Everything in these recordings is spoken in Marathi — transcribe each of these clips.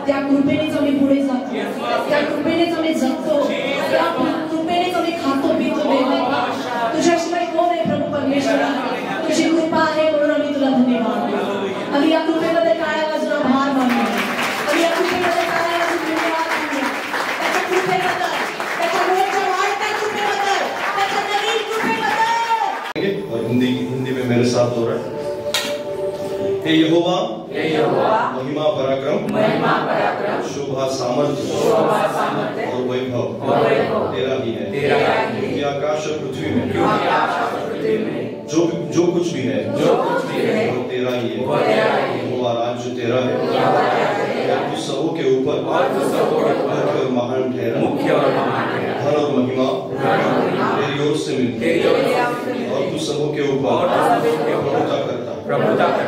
त्या कृपेनेच आम्ही पुढे जातो, त्या कृपेनेच आम्ही जगतो, त्या कृपेनेच आम्ही खातो पितो देवा. तुझ्याशिवाय कोण आहे प्रभू परमेश्वरा? तुझी कृपा आहे म्हणून आम्ही तुला धन्यवाद देतो. आम्ही या कृपेमध्ये टाळ्या वाजून आभार मानूया. आम्ही या कृपेमध्ये टाळ्या वाजून धन्यवाद देऊया. त्याच्या कृपेबद्दल, त्याच्या रोजच्या वाढत्या कृपेबद्दल, त्याच्या नवीन कृपेबद्दल. और हिंदी में मेरे साथ हो रहा है. हे यहोवा महिमा पराक्रम शोभा सामर्थ्य और वैभव तेरा ही है. क्योंकि आकाश और पृथ्वी में जो कुछ भी है वो तेरा ही है. यहोवा राज्य तेरा है, तू सबों के ऊपर मुख्य और महान ठहरा. धन और महिमा तेरी ओर से मिलती है और तू सबों के ऊपर प्रभुता करता.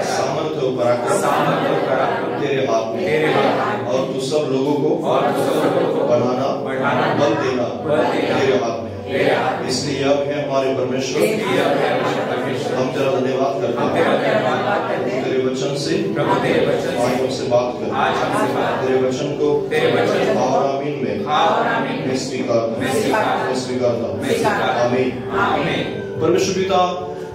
सामर्थ्य और पराक्रम तेरे हाथ में, और तू सब लोगों को बढ़ाना बल देना तेरे हाथ में. इसलिए अब है हमारे परमेश्वर, हम तेरा धन्यवाद करते हैं. तेरे वचन से आज हमसे बात कर. तेरे वचन को और आमीन में स्वीकार आमीन. परमेश्वर पिता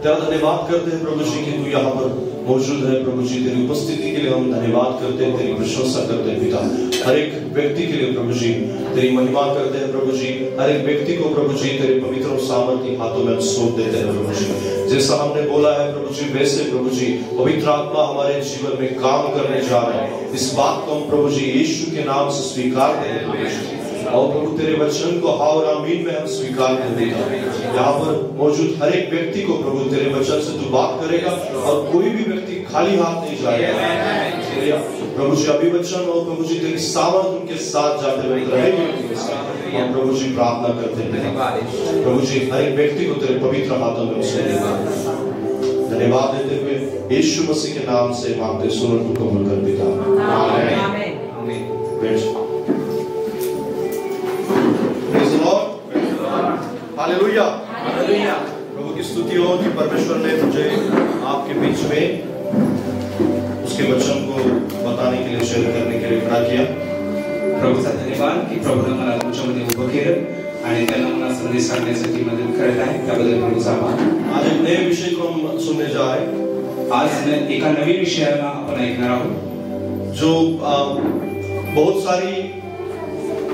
तेरा धन्यवाद करते हैं प्रभु जी कि तू यहाँ पर मौजूद है. प्रभु जी तेरी उपस्थिति के लिए हम धन्यवाद करते हैं, तेरी प्रशंसा करते हैं पिता. हर एक व्यक्ति के लिए प्रभु जी तेरी महिमा करते हैं प्रभु जी. हर एक व्यक्ति को प्रभु जी तेरे पवित्र और सामर्थ्य हाथों में सौंप देते हैं प्रभु जी. जैसा हमने बोला है प्रभु जी वैसे प्रभु जी पवित्र आत्मा हमारे जीवन में काम करने जा रहे हैं. इस बात को हम प्रभु जी यीशु के नाम से स्वीकार करें और प्रभु तेरे वचन को हाँ और आमीन में हम स्वीकार कर देगा. यहाँ पर मौजूद हर एक व्यक्ति को प्रभु तेरे वचन से तू बात करेगा और कोई भी व्यक्ति खाली हाथ नहीं जाएगा. प्रभु जी अभी वचन और प्रभु जी तेरी सामर्थ उनके साथ जाते हुए रहेगी. हम प्रभु जी प्रार्थना करते हैं प्रभु जी हर एक व्यक्ति को तेरे पवित्र हाथों में उसे देगा. धन्यवाद देते हुए यीशु मसीह के नाम से मांगते सुनो तू कबूल कर पिता. आमीन. हालेलुया. प्रभु की स्तुति हो कि परमेश्वर ने मुझे आपके बीच में उसके वचन को बताने के लिए शेअर करने के लिए खड़ा किया. प्रभूचा धन्यवाद की प्रभूने मला तुमच्यामध्ये उभं केलं आणि त्यांना मला संदेश सांगण्यासाठी मदत करत आहे. त्याबद्दल प्रभूचा आभार. आज एक नए विषय को हम सुनने जा रहे हैं. आज एका नवीन विषयाला आपण ऐकणार आहोत जो बहुत सारी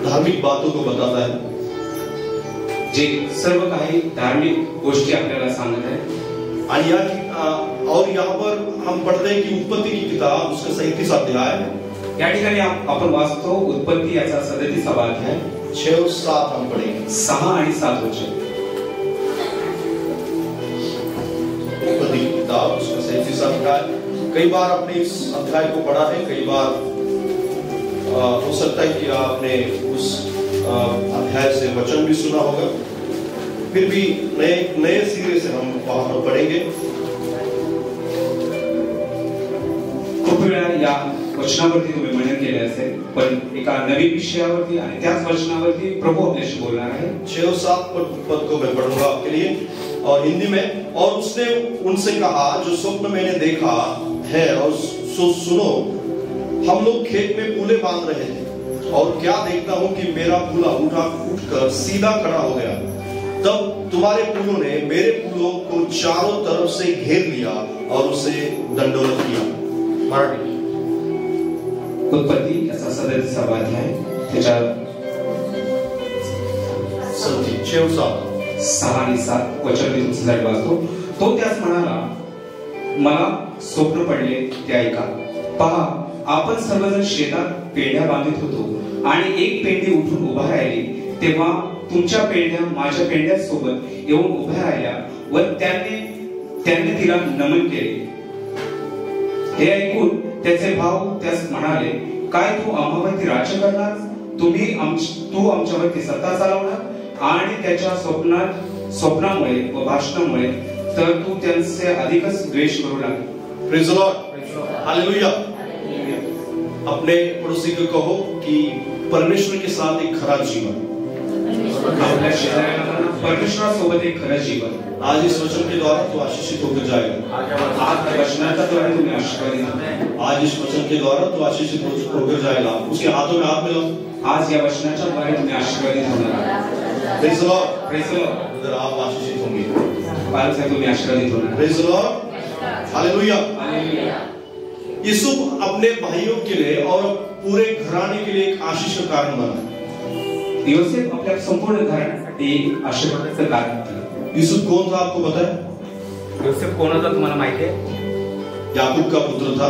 धार्मिक बातों को बताता है. जे सर्व काही धार्मिक गोष्टी आपल्याला सांगत आहे. और यहाँ पर हम पढ़ते हैं कि उत्पत्ति की किताब उसका 37 अध्याय. या ठिकाणी आपण वाचतो उत्पत्ती याचा 37वा अध्याय 6 और 7 हम पढ़ेंगे. 6 आणि 7 वचन. उत्पत्ति की किताब उसका 37 अध्याय. कई बार आपने इस अध्याय को पढ़ा है, कई बार हो सकता है कि आपने उस अध्याय से वचन भी सुना होगा. फिर भी नए सिरे से हम वहां पर पढ़ेंगे. खूप वेळा या वचनावरती तुम्ही मनन केले असेल, पण एका नवीन विषयावरती आणि त्याच वचनावरती प्रभू आपल्याशी बोलणार आहे. 6 और 7 पद को मैं पढ़ूंगा आपके लिए और हिंदी में. और उसने उनसे कहा जो स्वप्न मैंने देखा है और सुनो, हम लोग खेत में पूले बांध रहे थे और क्या देखता हूं कि मेरा पूला उठकर सीधा खड़ा हो गया. तब तुम्हारे पूलों ने मेरे पूलों को चारों तरफ से घेर लिया और उसे दंडोलत किया. मराठी. उत्पत्ती याचा 37वा अध्याय त्याच्या 6 आणि 7 वचन मी तुमच्यासाठी वाचतो. तो त्यास म्हणाला, मला स्वप्न पडले ते ऐका. पहा, आपण सर्वजण शेतात पेंड्या बांधित होतो आणि एक पेंडी उठून उभा राहिली. तेव्हा तुमच्या पेंड्या माझ्या पेंड्या सोबत येऊन उभ्या राहिल्या व त्यांनी तिला नमन केले. हे ऐकून त्याचे भाऊ त्यास म्हणाले, काय तू आम्हावरती राज्य करणार? तू आमच्यावरती सत्ता चालवणार? आणि त्याच्या स्वप्नामुळे व भाषणामुळे तर तू त्यांचे अधिकच द्वेष करू लागला. Praise the Lord. हालेलुया. अपने पड़ोसी को कहो कि परमेश्वर के साथ एक खरा जीवन. आपल्या शेजाऱ्याला परमेश्वरासोबत एक खरं जीवन. आज इस वचन के द्वारा तू आशीषित होकर जाएगा. आज वचनाच्या द्वारे तुम्ही आशीर्वादित होणार. आज इस वचन के द्वारा तू आशीषित होकर जाएगा. उसके हाथों में हाथ मिलाओ. आज या वचनाच्या द्वारे तुम्ही आशीर्वादित होणार. Praise the Lord. Praise the Lord. अगर आप आशीषित होंगे, बाल से तुम्ही आशीर्वादित होणार. Praise the Lord. Hallelujah. Hallelujah. Yusuf अपने भाइयों के लिए और पूरे घराने के लिए एक आशीष का कारण बना. योसेफ आपल्या संपूर्ण घराण्यासाठी एक आशीर्वादाचं कारण होतं. यूसुफ कौन था आपको पता है? योसेफ कोण होता तुम्हाला माहिती आहे? याकूब का पुत्र था.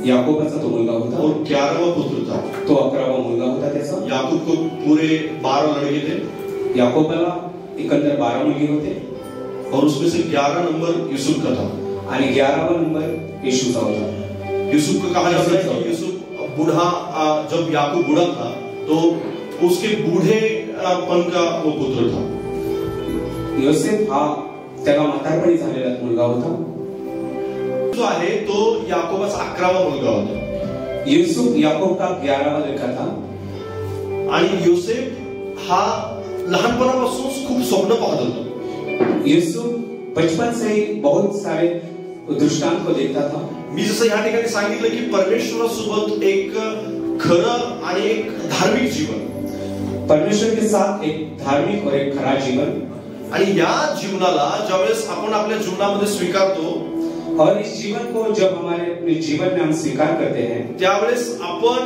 याकोबाचा तो मुलगा होता. और 11वां पुत्र था. तो 11वा मुलगा होता त्याचा. याकूब को पूरे 12 लड़के थे. याकोबाला एकंदर 12 मुलगे होते. और उसमें से 11 नंबर यूसुफ का था. आणि 11वा नंबर येशूचा होता. यूसुफ को कहा जाता है कि यूसुफ बूढ़ा, जब याकूब बूढ़ा था तो उसके बूढ़ेपन का वो पुत्र था. योसेफ हा त्याला म्हातारपणी झालेला मुलगा होता. जो आहे तो याकोबाचा 11वा मुलगा होता. यूसुफ याकोब का 11वा लड़का था. आणि योसेफ हा लहानपणापासून खूप स्वप्न पाहत होता. यूसुफ बचपन से ही बहुत सारे दृष्टांत को देखता था. मी जसं या ठिकाणी सांगितलं की परमेश्वरासोबत एक खरं आणि एक धार्मिक जीवन, परमेश्वर के साथ एक धार्मिक और एक खरा जीवन. आणि या जीवनाला ज्यावेळेस आपण आपल्या जीवनामध्ये स्वीकारतो, और इस जीवन को जब हमारे अपने जीवन में हम स्वीकार करते हैं, त्यावेळेस आपण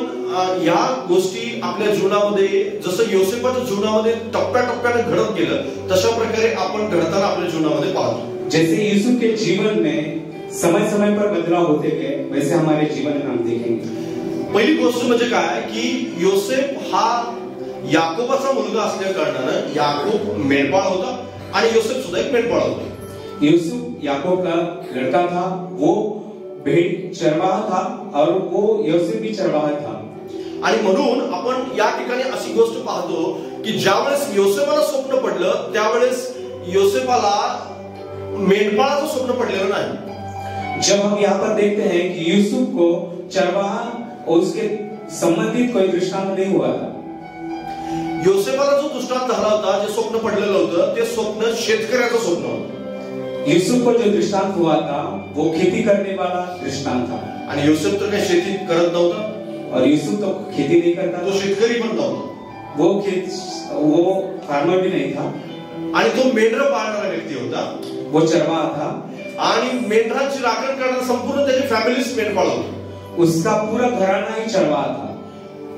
या गोष्टी आपल्या जीवनामध्ये जसं योसेफाच्या जीवनामध्ये टप्प्याटप्प्याने घडत गेलं तशा प्रकारे आपण घडताना आपल्या जीवनामध्ये पाहतो. जैसे यूसुफ के जीवन में समय समय पर बदलाव होते गए, वैसे हमारे जीवन में हम देखेंगे. पहिली गोष्ट म्हणजे काय की योसेफ हा याकोबाचा मुलगा असल्या कारणानं याकूब मेंढपाळ होता आणि योसेफ सुद्धा एक मेंढपाळ होता. यूसुफ याकूब का लड़का था, वो भेड़ चरवाहा था और वो योसेफ भी चरवाहा था. आणि म्हणून आपण या ठिकाणी अशी गोष्ट पाहतो की ज्यावेळेस योसेफाला स्वप्न पडलं त्यावेळेस योसेफाला मेंढपाळाचं स्वप्न पडलेलं नाही. जब हम यहाँ पर देखते हैं कि यूसुफ को चरवाहा और उसके संबंधित कोई दृष्टांत नहीं हुआ था. योसेफाला जो दृष्टांत झाला होता, जे स्वप्न पडलेलं होतं ते स्वप्न शेतकऱ्याचं स्वप्न होतं. यूसुफ को जो दृष्टांत हुआ था वो खेती करने वाला दृष्टांत था. आणि योसेफ तर काही शेती करत नव्हता. और यूसुफ तो खेती नहीं करता, तो शेतकरी पण नव्हता. वो फार्मर भी नहीं था. आणि तो मेंढरं पाळणारा व्यक्ती होता. वो चरवाहा था. आणि मेंढरांची राखण करणारा संपूर्ण त्याची फॅमिलीच मेंढपाळ होती. उसका पूरा घराना ही चरवाहा था.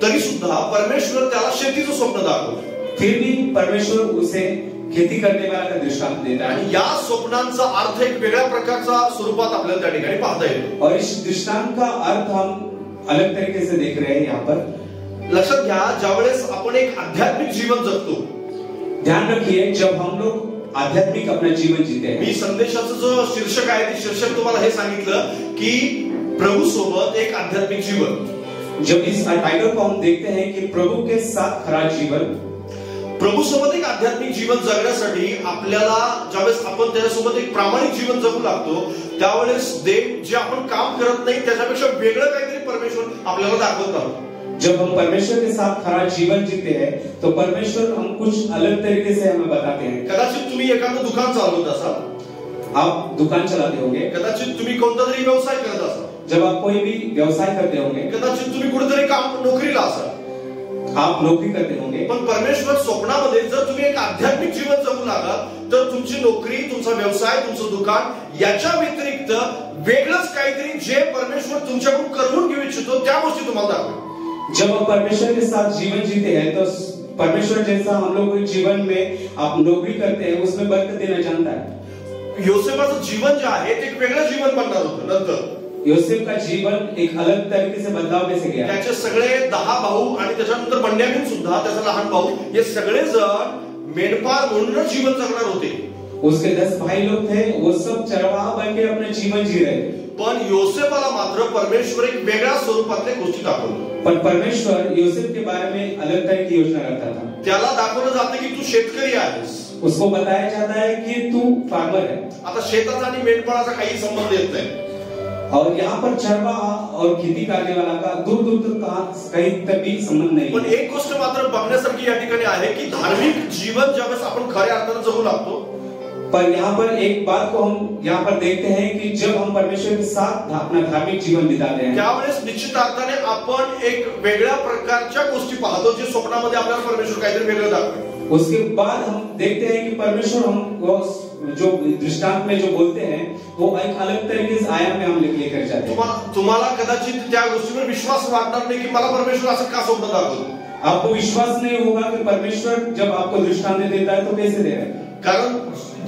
तरी सुद्धा परमेश्वर त्याला शेतीचं स्वप्न दाखवलं. फिर भी परमेश्वर उसे खेती करने वाला का दृष्टांत देता है. आणि या स्वप्नांचा अर्थ एक वेगळ्या प्रकारचा स्वरूपात आपल्याला त्या ठिकाणी पाहता येतो. और इस दृष्टांत का अर्थ हम अलग तरीके से देख रहे हैं यहाँ पर. लक्षात घ्या, ज्यावेळेस आपण एक आध्यात्मिक जीवन जगतो, ध्यान रखिए, जब हम लोग आध्यात्मिक अपना जीवन जीते हैं. मी संदेशाचं जो शीर्षक आहे ते शीर्षक तुम्हाला हे सांगितलं की प्रभु सोबत एक आध्यात्मिक जीवन. जब इस टाइटल को हम देखते हैं कि प्रभु के साथ खरा जीवन, प्रभु सोबत एक आध्यात्मिक जीवन जगण्यासाठी आपल्याला ज्यावेळेस आपण त्याच्यासोबत एक प्रामाणिक जीवन जगू लागतो त्यावेळेस देव जे आपण काम करत नाही त्याच्यापेक्षा वेगळं काहीतरी परमेश्वर आपल्याला दाखवतात. जब हम परमेश्वर के साथ खरा जीवन जीते हैं तो परमेश्वर हम कुछ अलग तरीके से हमें बताते हैं. कदाचित तुम्ही एखादं दुकान चालवत असाल, आप दुकान चलाते होंगे. कदाचित तुम्ही कोणता तरी व्यवसाय करत असाल, जब आप कोई भी व्यवसाय करते होंगे, कदाचित तुम्ही कुठेतरी काम नोकरीला असाल, आप नोकरी करते होंगे. पण परमेश्वर स्वप्नामध्ये जर तुम्ही एक आध्यात्मिक जीवन जगू लागाल तर तुमची नोकरी, तुमचा व्यवसाय, तुमचं दुकान याच्या व्यतिरिक्त वेगळंच काहीतरी जे परमेश्वर तुमच्याकडून करून घेऊ इच्छितो त्या गोष्टी तुम्हाला दाखवेल. जब हम परमेश्वर के साथ जीवन जीते हैं तो परमेश्वर जैसा हम लोग जीवन में आप नौकरी करते हैं उसमें बरकत देना जानता है. योसेफाचं जीवन जे आहे ते एक वेगळं जीवन बनणार होतं. नंतर योसेफ का जीवन एक अलग तरीके से बदलाव में से गया. त्याचे सगळे 10 भाऊ आणि त्याच्यानंतर बन्यामीन सुद्धा त्याचा लहान भाऊ हे सगळे जण मेंढपाळ म्हणून जीवन जगणार होते. उसके 10 भाई लोग थे, वो सब चरवाहा बनके अपने जीवन जी रहे. पण योसेफाला मात्र परमेश्वर एक वेगळ्या स्वरूपातल्या गोष्टी दाखवल्या. पण परमेश्वर योसेफ के बारे में अलग तरह की योजना रखता था. त्याला दाखवलं जातं की तू शेतकरी आहेस. उसको बताया जाता है कि तू फार्मर है. आता शेताचा आणि मेंढपाळाचा काही संबंध येत नाही. और यहाँ पर चरवाहा और खेती करने वाला का दूर दूर तक कहीं तक भी संबंध नहीं। पण एक गोष्ट मात्र बघण्यासारखी या ठिकाणी आहे की धार्मिक जीवन ज्यावेळेस आपण खऱ्या अर्थाने जगू लागतो, पर यहाँ पर एक बात को हम यहाँ पर देखते हैं कि जब हम परमेश्वर के साथ अपना धार्मिक जीवन बिताते हैं, त्यावेळेस निश्चित अर्थाने आपण एक वेगळ्या प्रकारच्या गोष्टी पाहतो जे स्वप्नामध्ये आपल्याला परमेश्वर काहीतरी वेगळं दाखवतो। उसके बाद हम देखते हैं कि परमेश्वर हमको जो दृष्टांत में जो बोलते हैं वो एक अलग तरीके से आयाम में हम लेकर जाते हैं। तुम्हाला कदाचित त्या गोष्टीवर विश्वास वाटणार नाही की मला परमेश्वर असं का स्वप्न दाखवतो। आपको विश्वास नहीं होगा कि परमेश्वर जब आपको दृष्टांत देता है तो कैसे दे रहा है। कारण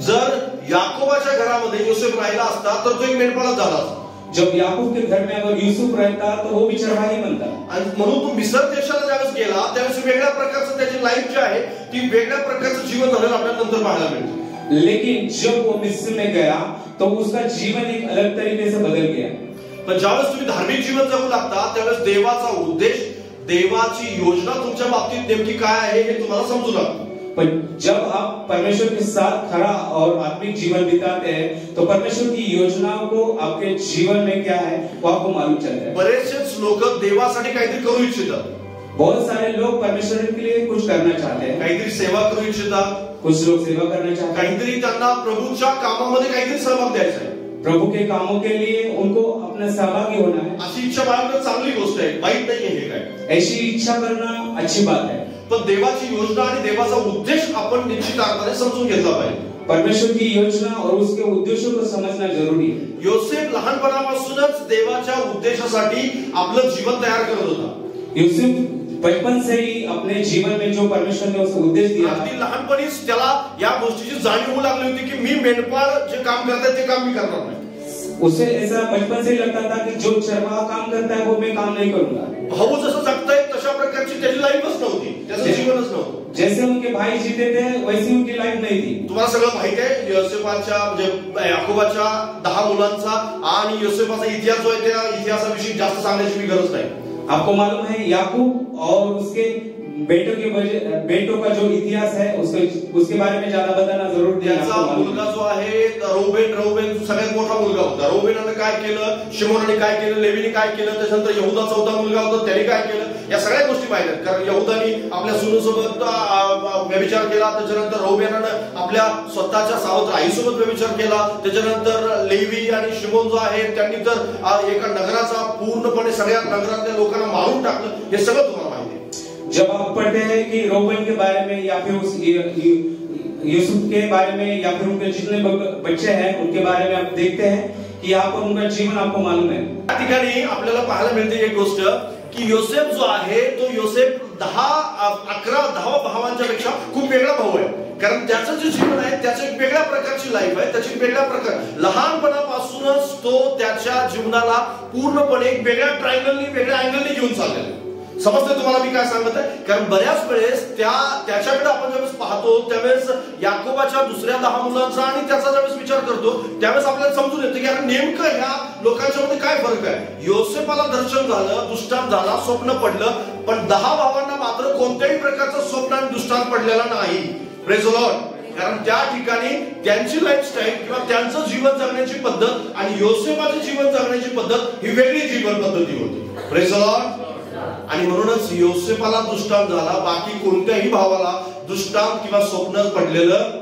जर याकोबाच्या घरामध्ये योसेफ राहिला असता तर तो एक मेंढपाळ झाला असता। जब याकूब के घर में अगर यूसुफ रहता तो वो भी चरवाही बनता। आणि म्हणून तो मिस्र देशाला ज्यावेळेस गेला त्यावेळेस वेगळ्या प्रकारचं त्याची लाईफ जी आहे ती वेगळ्या प्रकारचं जीवन झालेलं आपल्याला नंतर पाहायला मिळतं। लेकिन जब वो मिस्र में गया तो उसका जीवन एक अलग तरीके से बदल गया। पण ज्यावेळेस तुम्ही धार्मिक जीवन जगू लागता त्यावेळेस देवाचा उद्देश, देवाची योजना तुमच्या बाबतीत नेमकी काय आहे हे तुम्हाला समजू लागतं। पर जब आप परमेश्वर के साथ खड़ा और आत्मिक जीवन बिताते हैं तो परमेश्वर की योजनाओं को आपके जीवन में क्या है वो आपको मालूम चलता है। बरेचसेच लोक देवासाठी काहीतरी करू इच्छितात। बहुत सारे लोग परमेश्वर के लिए कुछ करना चाहते हैं, काहीतरी सेवा करू इच्छितात, कुछ लोग सेवा करना चाहते हैं, काहीतरी त्यांना प्रभूच्या कामामध्ये काहीतरी सहभाग द्यायचा आहे, प्रभु के कामों के लिए उनको अपना सहभागी होना है। अशी इच्छा बाळगणं चांगली गोष्ट आहे, वाईट नाहीये हे काय। ऐसी इच्छा करना अच्छी बात है, पण देवाची योजना आणि देवाचा उद्देश आपण निश्चित अर्थाने समजून घेतला पाहिजे। परमेश्वर की योजना और उसके उद्देश्यों को समझना जरूरी है। योसेफ लहानपणापासूनच देवाच्या उद्देशासाठी आपलं जीवन तयार करत होता। यूसुफ बचपन से ही अपने जीवन में जो परमेश्वर ने उसे उद्देश दिया, अगदी लहानपणीच त्याला या गोष्टीची जाणीव होऊ लागली होती की मी मेंढपाळ जे काम करताय ते काम मी करणार नाही। उसे ऐसा बचपन से लगता था कि जो चरवाहा काम करता है वो मैं काम नहीं करूंगा। भाऊ जसं जगताय तशा प्रकारची त्याची लाईफच नव्हती, त्याचं जीवनच नव्हतं। जैसे उनके भाई जीते थे वैसी उनकी लाइफ नहीं थी। तुम्हाला सगळं माहिती आहे योसेफाच्या म्हणजे याकोबाच्या 10 मुलांचा आणि योसेफाचा इतिहास जो आहे त्या इतिहासाविषयी जास्त सांगण्याची गरज नाही। आपको मालूम है याकूब और उसके बेटों का जो इतिहास है उसके बारे में ज्यादा बताना जरूर नहीं। त्याचा मुलगा जो आहे रौबेन सगळ्यात मोठा मुलगा होता। रौबेनाने काय केलं, शिमोनाने काय केलं, लेवीने काय केलं, त्याच्यानंतर यहुदा चौथा मुलगा होता त्याने काय केलं, या सगळ्या गोष्टी पाहिल्या। कारण यहुदानी आपल्या सुनेसोबत व्यभिचार केला, त्याच्यानंतर रौबेनाने आपल्या स्वतःच्या सावत्र आईसोबत व्यभिचार केला, त्याच्यानंतर लेवी आणि शिमोन जो आहे त्यांनी तर एका नगराचा पूर्णपणे सगळ्या नगरातल्या लोकांना मारून टाकलं। हे सगळं तुम्हाला माहिती आहे। जब आप पढ़ते हैं कि रोबन के बारे में या फिर उस यूसुफ के बारे में या फिर उनके जितने बच्चे हैं उनके बारे में आप देखते हैं कि यहाँ पर उनका जीवन आपको मालूम है। या ठिकाणी आपल्याला पाहायला मिळते एक गोष्ट की योसेफ जो आहे तो योसेफ 10 भावांच्या पेक्षा खूप वेगळा भाऊ आहे। कारण त्याचं जे जीवन आहे त्याची एक वेगळ्या प्रकारची लाईफ आहे, त्याची वेगळ्या प्रकार लहानपणापासूनच तो त्याच्या जीवनाला पूर्णपणे एक वेगळ्या ट्रायंगलनी वेगळ्या अँगलनी घेऊन चाललेला। समजते तुम्हाला मी काय सांगत आहे? कारण बऱ्याच वेळेस त्याच्याकडे आपण ज्यावेळेस पाहतो त्यावेळेस याकोबाच्या दुसऱ्या 10 मुलांचा आणि त्याचा ज्यावेळेस विचार करतो त्यावेळेस आपल्याला समजून येतं की यार नेमकं ह्या लोकांच्या मध्ये काय फरक आहे। योसेफाला दर्शन झालं, दृष्टांत झाला, स्वप्न पडलं, पण 10 भावांना मात्र कोणत्याही प्रकारचं स्वप्न आणि दृष्टांत पडलेला नाही। Praise the Lord. कारण त्या ठिकाणी त्यांची लाईफस्टाईल किंवा त्यांचं जीवन जगण्याची पद्धत आणि योसेफाचे जीवन जगण्याची पद्धत ही वेगळी जीवन पद्धती होती। Praise the Lord. आणि म्हणूनच योसेफाला दृष्टांत झाला, बाकी कोणत्याही भावाला दृष्टांत किंवा स्वप्न पडलेलं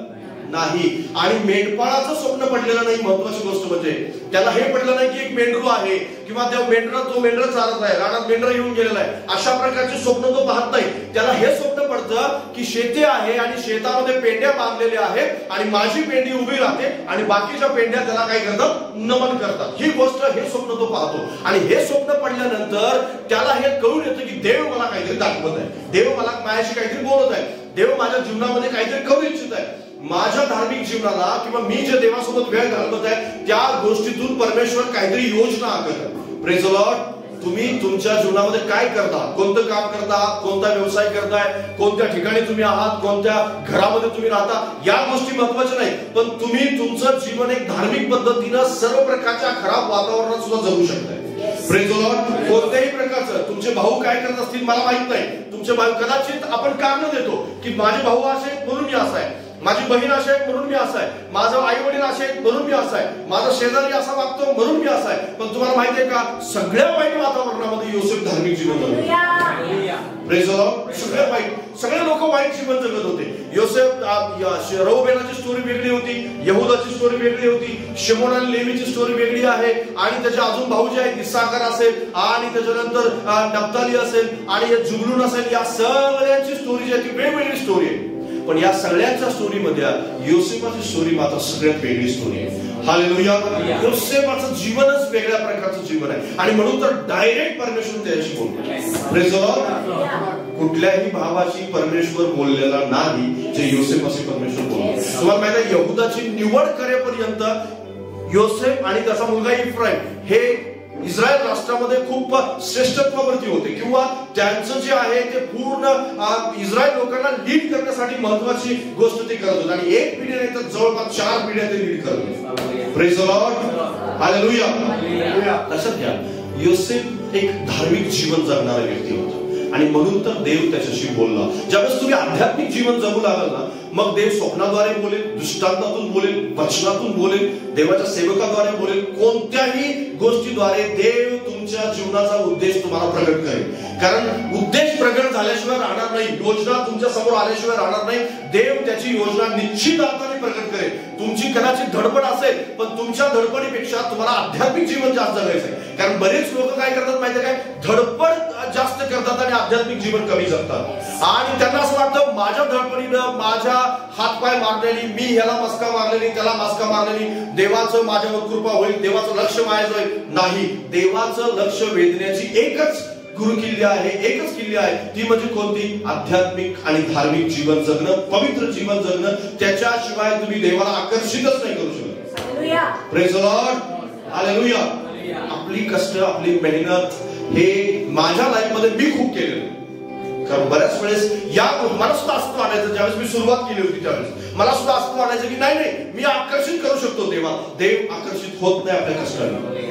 नाही। आणि मेंढपाळाचं स्वप्न पडलेलं नाही। महत्वाची गोष्ट म्हणजे त्याला हे पडलं नाही की एक मेंढरू आहे किंवा तो मेंढरा चालत आहे, रानात मेंढरा येऊन गेलेला आहे, अशा प्रकारचे स्वप्न तो पाहत नाही। त्याला हे स्वप्न पडतं की शेती आहे आणि शेतामध्ये पेंड्या बांधलेल्या आहेत आणि माझी पेंडी उभी राहते आणि बाकीच्या पेंड्या त्याला काय करतात, नमन करतात। ही गोष्ट हे स्वप्न तो पाहतो आणि हे स्वप्न पडल्यानंतर त्याला हे कळून येतं की देव मला काहीतरी दाखवत आहे, देव मला माझ्याशी काहीतरी बोलत आहे, देव माझ्या जीवनामध्ये काहीतरी करू इच्छित आहे। माझ्या धार्मिक जीवनाला किंवा मी जे देवासोबत वेळ घालवत आहे त्या गोष्टीतून परमेश्वर काहीतरी योजना आखत आहे। Praise the Lord. तुम्ही तुमच्या जीवनामध्ये काय करता, कोणतं काम करता, कोणता व्यवसाय करताय, कोणत्या ठिकाणी तुम्ही आहात, कोणत्या घरामध्ये तुम्ही राहता, या गोष्टी महत्वाच्या नाही, पण तुम्ही तुमचं जीवन एक धार्मिक पद्धतीनं सर्व प्रकारच्या खराब वातावरणात सुद्धा जगू शकताय। Praise the Lord. कोणत्याही प्रकारचं तुमचे भाऊ काय करत असतील मला माहित नाही, तुमचे भाऊ कदाचित आपण कारण देतो की माझे भाऊ असे म्हणून मी असा आहे, माझी बहीण अशी आहे म्हणून मी असा आहे, माझं आई वडील असे आहेत म्हणून मी असा आहे, माझा शेजारी असा वागतो म्हणून मी असा आहे. पण तुम्हाला माहिती आहे का, सगळ्या वाईट वातावरणामध्ये योसेफ धार्मिक जीवन जगत. Praise the Lord. सगळे वाईट, सगळे लोक वाईट जीवन जगत होते. योसेफ, रौबेनाची स्टोरी वेगळी होती, यहुदाची स्टोरी वेगळी होती, शिमोन आणि लेवीची स्टोरी वेगळी आहे, आणि त्याचे अजून भाऊ जे आहेत इस्साकार असेल, आणि त्याच्यानंतर नफ्ताली असेल, आणि जुबलून असेल, या सगळ्यांची स्टोरी जी आहे ती वेगवेगळी स्टोरी आहे. पण या सगळ्यांच्या स्टोरीमध्ये योसेफाची स्टोरी मात्र सगळ्यात वेगळी स्टोरी आहे. हालेलुया. योसेफाचं जीवनच वेगळ्या प्रकारचं जीवन आहे, आणि म्हणून तर डायरेक्ट परमेश्वर त्याच्याशी बोलतो. Praise the Lord. कुठल्याही भावाशी परमेश्वर बोललेला नाही जे योसेफाशी परमेश्वर बोलतो. तुम्हाला माहिती आहे, यहुदाची निवड करेपर्यंत योसेफ आणि त्याचा मुलगा इफ्राईम हे इस्रायल राष्ट्रामध्ये खूप श्रेष्ठत्वावरती होते, किंवा त्यांचं जे आहे ते पूर्ण इस्रायल लोकांना लीड करण्यासाठी महत्वाची गोष्ट ते करत होते, आणि एक पिढी नाही तर जवळपास 4 पिढ्या ते लीड करत होते. Praise the Lord. हालेलुया. लक्षात घ्या, योसेफ एक धार्मिक जीवन जगणारा व्यक्ती होता, आणि म्हणून तर देव त्याच्याशी बोलला. ज्यावेळेस तुम्ही आध्यात्मिक जीवन जगू लागाल ना, मग देव स्वप्नाद्वारे बोलेल, दृष्टांतातून बोलेल, वचनातून बोलेल, देवाच्या सेवकाद्वारे बोलेल, कोणत्याही गोष्टीद्वारे देव तुमच्या जीवनाचा उद्देश तुम्हाला प्रगट करेल. कारण उद्देश प्रगट झाल्याशिवाय राहणार नाही, योजना तुमच्या समोर आल्याशिवाय राहणार नाही. देव त्याची योजना निश्चित अर्थाने प्रगट करेल. तुमची कदाचित धडपड असेल, पण तुमच्या धडपडीपेक्षा तुम्हाला आध्यात्मिक जीवन जास्त जगायचं आहे. कारण बरेच लोक काय करतात माहिती आहे काय, धडपड जास्त करतात आणि आध्यात्मिक जीवन कमी जगतात, आणि त्यांना असं वाटतं माझ्या धडपडीनं, माझ्या हातपाय मारलेली, मी ह्याला मस्का मारलेली, त्याला मस्का मारलेली, देवाचं माझ्यावर कृपा होईल, देवाचं लक्ष माझ्यावर होईल. नाही, देवाचं लक्ष वेधण्याची एकच गुरुकिल्ली आहे, एकच किल्ली आहे, ती म्हणजे कोणती? आध्यात्मिक आणि धार्मिक जीवन जगणं, पवित्र जीवन जगणं. त्याच्याशिवाय तुम्ही देवाला आकर्षितच नाही करू शकत. Praise the Lord. हालेलुया. आपली कष्ट, आपली मेहनत हे माझ्या लाईफ मध्ये मी खूप केलेलं. कारण बऱ्याच वेळेस मला सुद्धा असं वाटायचं, ज्यावेळेस मी सुरुवात केली होती त्यावेळेस मला सुद्धा असं वाटायचं की नाही मी आकर्षित करू शकतो देवा. देव आकर्षित होत नाही आपल्या कष्टाने,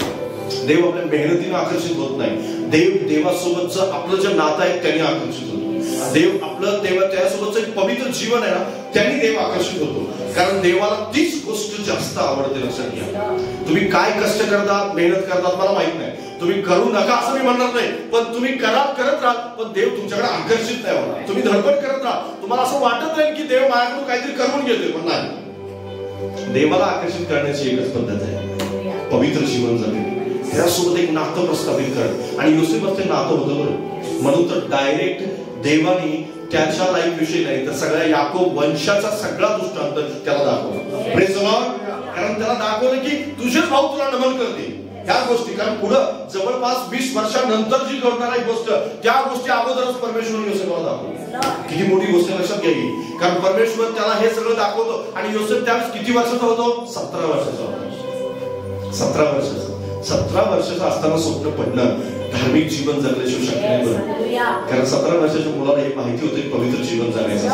देव आपल्या मेहनतीने आकर्षित होत नाही. देव देवासोबतचं आपलं जे नातं आहे त्याने आकर्षित होतो. देव आपलं त्यासोबतचं एक पवित्र जीवन आहे ना, त्यांनी देव आकर्षित होतो. कारण देवाला तीच गोष्ट जास्त आवडते. लक्षात घ्या, तुम्ही काय कष्ट करतात, मेहनत करतात मला माहित नाही, तुम्ही करू नका असं मी म्हणणार नाही, पण तुम्ही करत राहा, पण देव तुमच्याकडे आकर्षित नाही होणार. तुम्ही धडपड करत राहा, तुम्हाला असं वाटत नाही की देव माझ्याकडून काहीतरी करून घेतोय, पण नाही. देवाला आकर्षित करण्याची एकच पद्धत आहे, पवित्र जीवन जगणे, त्यासोबत एक नातं प्रस्थापित करणं. आणि योसेफचं ते नातं होतं बरं. म्हणून तर डायरेक्ट देवानी त्याच्या लाईफ विषयी नाही तर सगळ्या याकोब वंशाचा सगळा दृष्टांत त्याला दाखवला. Praise the Lord. कारण त्याला दाखवलं की तुझेच भाऊ तुला नमन करतील ह्या गोष्टी. कारण पुढं जवळपास 20 वर्षानंतर जी घडणारी गोष्ट, त्या गोष्टी अगोदरच परमेश्वर योसेफला दाखवतो. किती मोठी गोष्ट लक्षात घ्यावी. कारण परमेश्वर त्याला हे सगळं दाखवतो. आणि योसेफ त्यावेळेस किती वर्षाचा होतो? 17 वर्षाचा होता. 17 वर्षाचा. 17 वर्षाचा असताना स्वप्न पडणं धार्मिक जीवन जगल्याशिवाय शक्य नाही बरं. कारण 17 वर्षाच्या मुलाला हे माहिती होतं पवित्र जीवन जगायचं.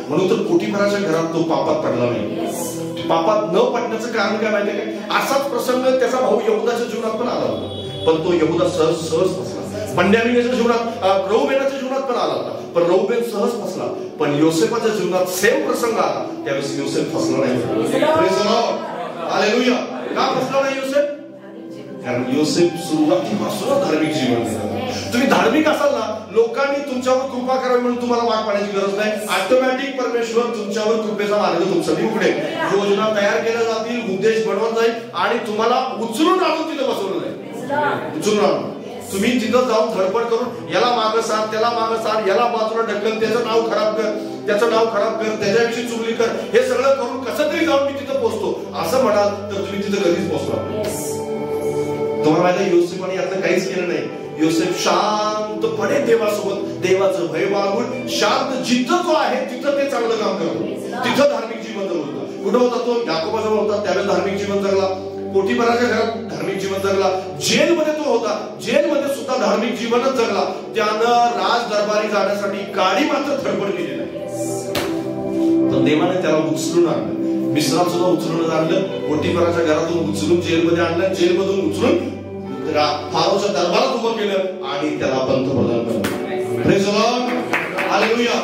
म्हणून तर पोटिफराच्या घरात तो पापात पडला नाही. पापात न पडण्याचं कारण काय माहितीये काय? असाच प्रसंग त्याचा भाऊ यहुदाच्या जीवनात पण आला होता, पण तो यहुदा सहज फसला. बन्यामीनाच्या जीवनात, रौबेनाच्या जीवनात पण आला होता, पण रौबेन सहज फसला. पण योसेफाच्या जीवनात सेम प्रसंग आला, त्यावेळेस योसेफ फसला नाही. Praise the Lord. हालेलुया. का फसला नाही योसेफ? कारण योसेफ सुरुवातीपासून धार्मिक जीवन जगला. तुम्ही धार्मिक असाल ना, लोकांनी तुमच्यावर कृपा करावी म्हणून तुम्हाला वाट पाहण्याची गरज नाही. ऑटोमॅटिक परमेश्वर तुमच्यावर कृपेचा मार्ग तुमच्यासाठी उघडेल. योजना तयार केल्या जातील, उद्देश बनवत जाईल, आणि तुम्हाला उचलून आणून तिथं बसवलं जाईल. उचलून आणून तुम्ही तिथं जाऊन धडपड करून याला मागं सार, त्याला मागं सार, याला बाजूला ढकल, त्याचं नाव खराब कर, त्याचं नाव खराब कर, त्याच्याविषयी चुगली कर, हे सगळं करून कसं तरी जाऊन मी तिथं पोहोचतो असं म्हणाल तर तुम्ही तिथं कधीच पोहोचणार. तुम्हाला माहिती आहे योसेफाने यातलं काहीच केलं नाही. योसेफ शांतपणे देवासोबत, देवाचं भय बाळगून शांत, जिथं तो आहे तिथं ते चांगलं काम करतो, तिथं धार्मिक जीवन जगला. कुठं होता तो? याकोबाजवळ होता, त्यावेळेस धार्मिक जीवन जगला. पोटिफराच्या घरात धार्मिक जीवन जगला. जेलमध्ये तो होता, जेलमध्ये सुद्धा धार्मिक जीवनच जगला. त्यानं राज दरबारी जाण्यासाठी गाडी मात्र धडपड केली नाही. तर देवाने त्याला उचलून आणलं, मिस्रात सुद्धा उचलून आणलं, पोटिफराच्या घरातून उचलून जेलमध्ये आणलं, जेलमधून उचलून फारोच्या दरबारात उभं केलं आणि त्याला पंतप्रधान बनवलं. Praise the Lord. हालेलुया.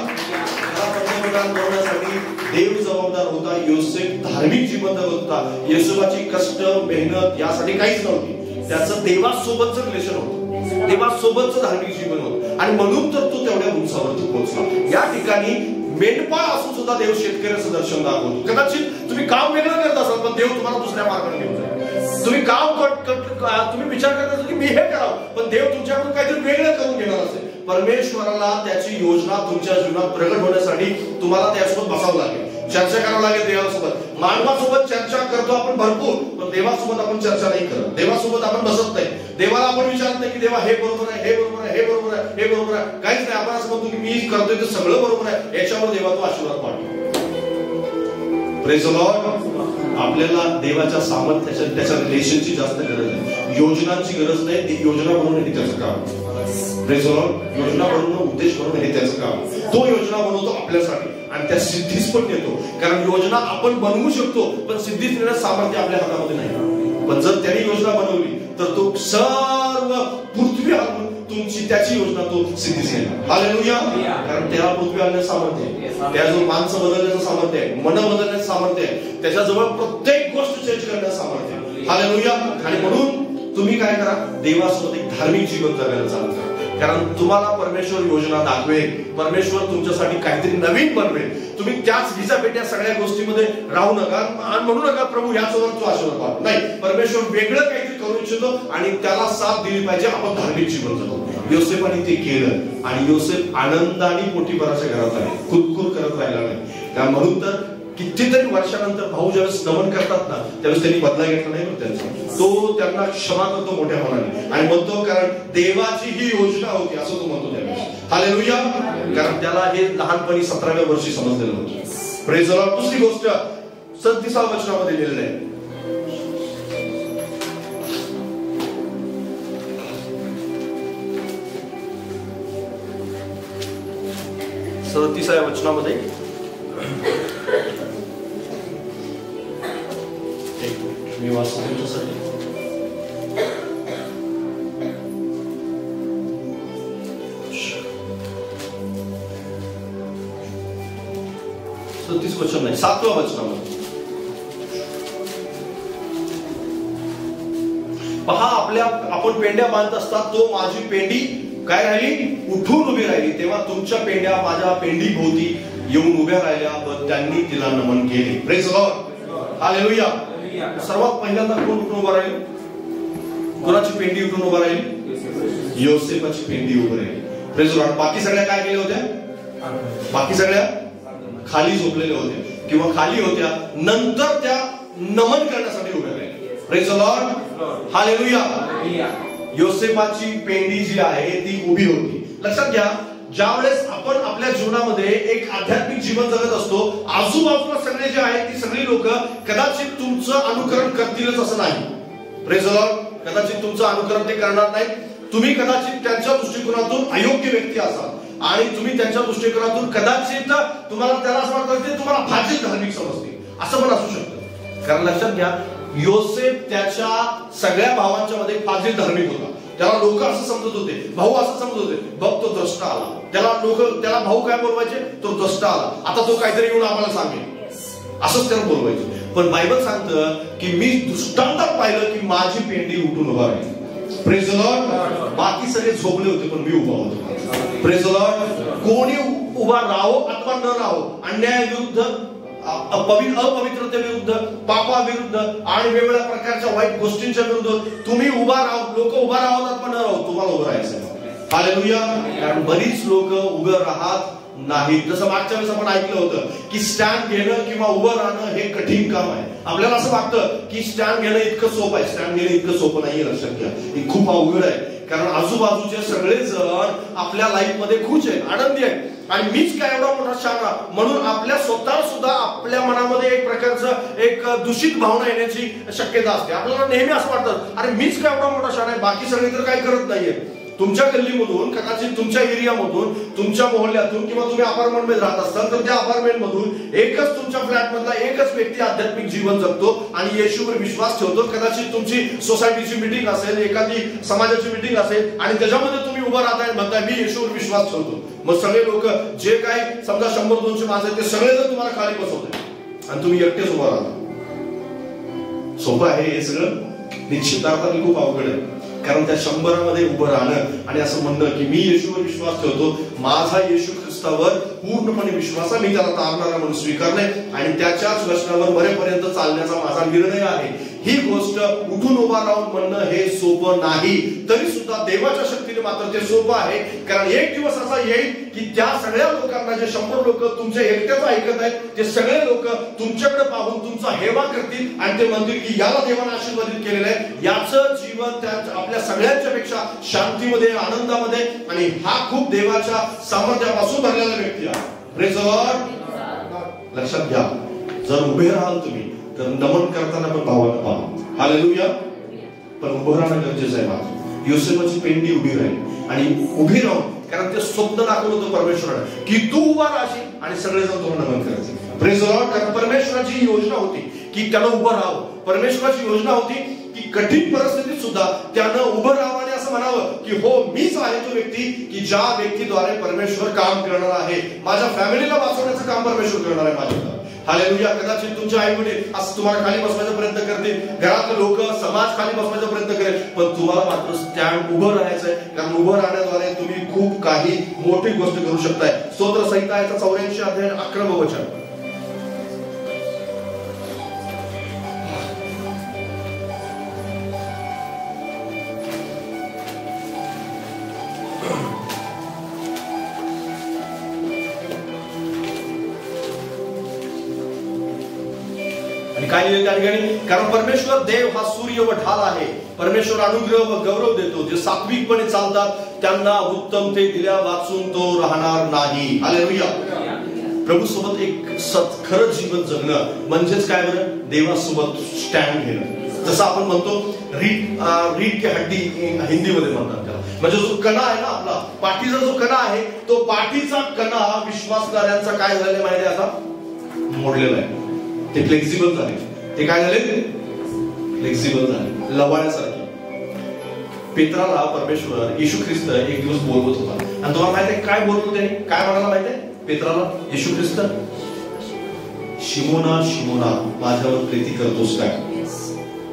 पंतप्रधान बनवण्यासाठी देव जबाबदार होता, योसेफ धार्मिक जीवन जगत होता. येशूची कष्ट मेहनत यासाठी काहीच नव्हती, त्याचं देवासोबतचं रिलेशन होतं, देवासोबतचं धार्मिक जीवन होतं आणि म्हणून तर तो तेवढ्या उंचावरती पोहोचला. या ठिकाणी मेंढपाळ असून सुद्धा देव शेतकऱ्याचं दर्शन दाखवतो. कदाचित तुम्ही काम वेगळं करत असाल पण देव तुम्हाला दुसऱ्या मार्गाने घेऊन जाईल. तुम्ही काम तुम्ही विचार करत असाल की मी हे करावं, पण देव तुमच्याकडून काहीतरी वेगळं करून घेणार असेल. परमेश्वराला त्याची योजना तुमच्या जीवनात प्रगट होण्यासाठी तुम्हाला त्यासोबत बसावं लागेल, चर्चा करावं लागेल देवासोबत. मानवासोबत चर्चा करतो आपण भरपूर, पण देवासोबत आपण चर्चा नाही करत, देवासोबत आपण बसत नाही. देवाला आपण विचारत नाही की देवा हे बरोबर आहे, हे बरोबर आहे, हे बरोबर आहे, हे बरोबर आहे, काहीच नाही. आपण असं म्हणतो की मी करतोय ते सगळं बरोबर आहे, याच्यावर देवा तो आशीर्वाद पाठवतो. Praise the Lord. आपल्याला देवाच्या सामर्थ्याच्या त्याच्या रिलेशनची जास्त गरज आहे, योजनांची गरज नाही. योजना बनवणे हे त्याचं काम. Praise the Lord. योजना बनवणं, उद्देश बनवणं हे त्याचं काम. तो योजना बनवतो आपल्यासाठी आणि त्या सिद्धीस पण नेतो. कारण योजना आपण बनवू शकतो पण सिद्धीस नेण्याचं सामर्थ्य आपल्या हातामध्ये नाही. पण जर त्याने योजना बनवली तर तो सर्व पृथ्वी हलवून तुमची त्याची योजना तो सिद्धीस नेणार. हालेलुया. कारण त्याला पृथ्वी हलवण्याचं सामर्थ्य आहे, त्याजवळ माणसं बदलण्याचं सामर्थ्य आहे, मन बदलण्याचं सामर्थ्य आहे, त्याच्याजवळ प्रत्येक गोष्ट चेंज करण्याचं सामर्थ्य आहे. हालेलुया. आणि म्हणून तुम्ही काय करा, देवासोबत एक धार्मिक जीवन जगायला चालू करा. कारण तुम्हाला परमेश्वर योजना दाखवेल, परमेश्वर तुमच्यासाठी काहीतरी नवीन बनवेल. तुम्ही त्याच भिजापेट्या सगळ्या गोष्टीमध्ये राहू नका आणि म्हणू नका प्रभू याच्यावर तो आशीर्वाद पाहतो. नाही, परमेश्वर वेगळं काहीतरी करू इच्छितो आणि त्याला साथ दिली पाहिजे. आपण धार्मिक जीवन जगतो. योसेफाने ते केलं आणि योसेफ आनंदाने पोटीपाराच्या घरात आहे, कुरकुर करत राहिला नाही. म्हणून तर कितीतरी वर्षानंतर भाऊ ज्यावेळेस नमन करतात ना त्यावेळेस त्यांनी बदला घेतला नाही त्यांचा, तो त्यांना क्षमा करतो मोठ्या मनाने आणि म्हणतो कारण देवाची ही योजना होती असं तो म्हणतो त्यावेळेस. हालेलुया. कारण त्याला हे लहानपणी 17व्या वर्षी समजलेलं होतं. Praise the Lord. दुसरी गोष्ट 37व्या वचनामध्ये लिहिलेलं आहे. 37व्या वचनामध्ये मी वाचतो तुमच्यासाठी. 37 वचन नाही, 7व्या वचनामध्ये पहा, आपण पेंड्या बांधत असतात तो माझी पेंडी काय राहिली, उठून उभी राहिली. तेव्हा तुमच्या पेंड्या माझ्या पेंडी भोवती येऊन उभ्या राहिल्या व त्यांनी तिला नमन केले. Praise the Lord. हालेलुया. सर्वात पहिल्यांदा कोण उठून उभा राहील, कोणाची पेंडी उठून उभा राहील, योसेफाची पेंडी उभी राहिली. Praise the Lord. बाकी सगळ्या काय केल्या होत्या, बाकी सगळ्या खाली झोपलेल्या होत्या किंवा खाली होत्या, नंतर त्या नमन करण्यासाठी उभ्या राहिल्या. Praise the Lord. हालेलुया. योसेफाची पेंडी जी आहे ती उभी होती. लक्षात घ्या, ज्यावेळेस आपण आपल्या जीवनामध्ये एक आध्यात्मिक जीवन जगत असतो, आजूबाजूला सगळे जे आहेत ती सगळी लोक कदाचित तुमचं अनुकरण करतीलच असं नाही. Praise the Lord. कदाचित तुमचं अनुकरण ते करणार नाही. तुम्ही कदाचित त्यांच्या दृष्टिकोनातून अयोग्य व्यक्ती असाल आणि तुम्ही त्यांच्या दृष्टिकोनातून कदाचित तुम्हाला त्याला असं वाटतं की तुम्हाला फाजील धार्मिक समजते, असं पण असू शकतं. कारण लक्षात घ्या, योसेफ त्याच्या सगळ्या भावांच्या मध्ये फाजील धार्मिक होता. त्याला लोक असं समजत होते, भाऊ असं समजत होते, बघ तो द्रष्टा आला. त्याला भाऊ काय बोलवायचे, तो द्रष्टा आला, आता तो काहीतरी येऊन आम्हाला सांगेल, असंच त्याला बोलवायचं. पण बायबल सांगतं की मी दृष्टांतात पाहिलं की माझी पेंडी उठून उभा राहिली. Praise the Lord. बाकी सगळे झोपले होते पण मी उभा होतो. Praise the Lord. कोणी उभा राहो अथवा न राहो, अन्यायाविरुद्ध, अपवित्रतेविरुद्ध, पापाविरुद्ध आणि वेगवेगळ्या प्रकारच्या वाईट गोष्टींच्या विरुद्ध तुम्ही उभा राहा. लोक उभा राहतात पण न राहू, तुम्हाला उभं राहायचं. हालेलुया. कारण बरीच लोक उभं राहत नाही. जसं मागच्या वेळेस आपण ऐकलं होतं की स्टँड घेणं किंवा उभं राहणं हे कठीण काम आहे. आपल्याला असं वाटतं की स्टँड घेणं इतकं सोपं आहे. स्टँड घेणं इतकं सोपं नाहीये. लक्षात घ्या, हे खूप अवघड आहे. कारण आजूबाजूचे सगळे जण आपल्या लाईफ मध्ये खुश आहेत, आनंदी आहेत आणि मीच काय एवढा मोठा शाणा, म्हणून आपल्या स्वतः सुद्धा आपल्या मनामध्ये एक प्रकारचं एक दूषित भावना येण्याची शक्यता असते. आपल्याला नेहमी असं वाटतं अरे मीच काय एवढा मोठा शाणा आहे, बाकी सगळे तर काही करत नाहीये. तुमच्या गल्लीमधून, कदाचित तुमच्या एरियामधून, तुमच्या मोहल्ल्यातून किंवा तुम्ही अपार्टमेंट मध्ये राहत असाल तर त्या अपार्टमेंट मधून एकच तुमच्या फ्लॅट मधला एकच व्यक्ती आध्यात्मिक जीवन जगतो आणि येशूवर विश्वास ठेवतो. कदाचित तुमची सोसायटीची मीटिंग असेल, एखादी समाजाची मीटिंग असेल आणि त्याच्यामध्ये तुम्ही उभं राहताय म्हणताय मी येशूवर विश्वास ठेवतो, मग सगळे लोक जे काही समजा 100-200 माणसं आहेत ते सगळे जण तुम्हाला खाली बसवते आणि तुम्ही एकटेच उभं राहता. सोपं आहे हे सगळं? निश्चित अर्थाने खूप अवघड आहे. कारण त्या 100 उभं राहणं आणि असं म्हणणं की मी येशूवर विश्वास ठेवतो, माझा येशू ख्रिस्तावर पूर्णपणे विश्वास आहे, मी त्याला तारणारा म्हणून स्वीकारले आणि त्याच्याच वचनावर मरेपर्यंत चालण्याचा माझा निर्णय आहे, ही गोष्ट उठून उभा राहून म्हणणं हे सोपं नाही. तरी सुद्धा देवाच्या शक्तीने मात्र ते सोपं आहे. कारण एक दिवस असा येईल की त्या सगळ्या लोकांना, जे 100 लोक तुमच्या एकट्याचं ऐकत आहेत, ते सगळे लोक तुमच्याकडे पाहून तुमचा हेवा करतील आणि ते म्हणतील की याला देवाने आशीर्वादित केलेलं आहे, याचं जीवन त्या आपल्या सगळ्यांच्या पेक्षा शांतीमध्ये, आनंदामध्ये, आणि हा खूप देवाच्या सामर्थ्यापासून भरलेला व्यक्ती आहे. Praise the Lord. लक्षात घ्या, जर उभे राहाल तुम्ही तर नमन करताना पण भावाला पहा. हालेलुया. पण उभं राहणं गरजेचं आहे. माझं योसेफाची पेंडी उभी राहील आणि उभी राहून, कारण ते स्वप्न दाखवलं होतं परमेश्वराने की तू उभा राहशील आणि सगळेजण तुला नमन करायचे. Praise the Lord. कारण परमेश्वराची योजना होती की त्यानं उभं राहावं. परमेश्वराची योजना होती की कठीण परिस्थितीत सुद्धा त्यानं उभं राहावं आणि असं म्हणावं की हो, मीच आहे तो व्यक्ती की ज्या व्यक्तीद्वारे परमेश्वर काम करणार आहे, माझ्या फॅमिलीला वाचवण्याचं काम परमेश्वर करणार आहे माझ्याकडे. हालेलुया. कदाचित तुमचे आई वडील असं तुम्हाला खाली बसवायचा प्रयत्न करतील, घरातले लोक, समाज खाली बसवायचा प्रयत्न करेल, पण तुम्हाला मात्र स्टँड उभं राहायचंय. कारण उभं राहण्याद्वारे तुम्ही खूप काही मोठी गोष्ट करू शकताय. स्तोत्र संहिता 84 अध्याय 11 वचन. काय लिहिलं त्या ठिकाणी? कारण परमेश्वर देव हा सूर्य व ढाल आहे. परमेश्वर अनुग्रह व गौरव देतो. जे सात्विकपणे चालतात त्यांना उत्तमते दिल्या वाचून तो राहणार नाही. हालेलुया. प्रभू सोबत एक खरं जीवन जगणं म्हणजेच काय बरं? देवासोबत स्टँड घेणं. जसं आपण म्हणतो रीड की हड्डी हिंदीमध्ये म्हणतात त्याला. म्हणजे जो कणा आहे ना आपला पाठीचा, जो कणा आहे तो पाठीचा कणा विश्वासणाऱ्यांचा काय झालेला माहिती आहे? आता मोडलेला आहे. ते फ्लेक्झिबल झाले. ते काय झाले? फ्लेक्झिबल झाले, लवाळ्यासारखे. पेत्राला परमेश्वर येशू ख्रिस्त एक दिवस बोलवत होता आणि तुम्हाला माहिती आहे काय बोलत होते? काय म्हणाला माहिती आहे पेत्राला येशू ख्रिस्त? शिमोना, शिमोना, माझ्यावर प्रीती करतोस काय?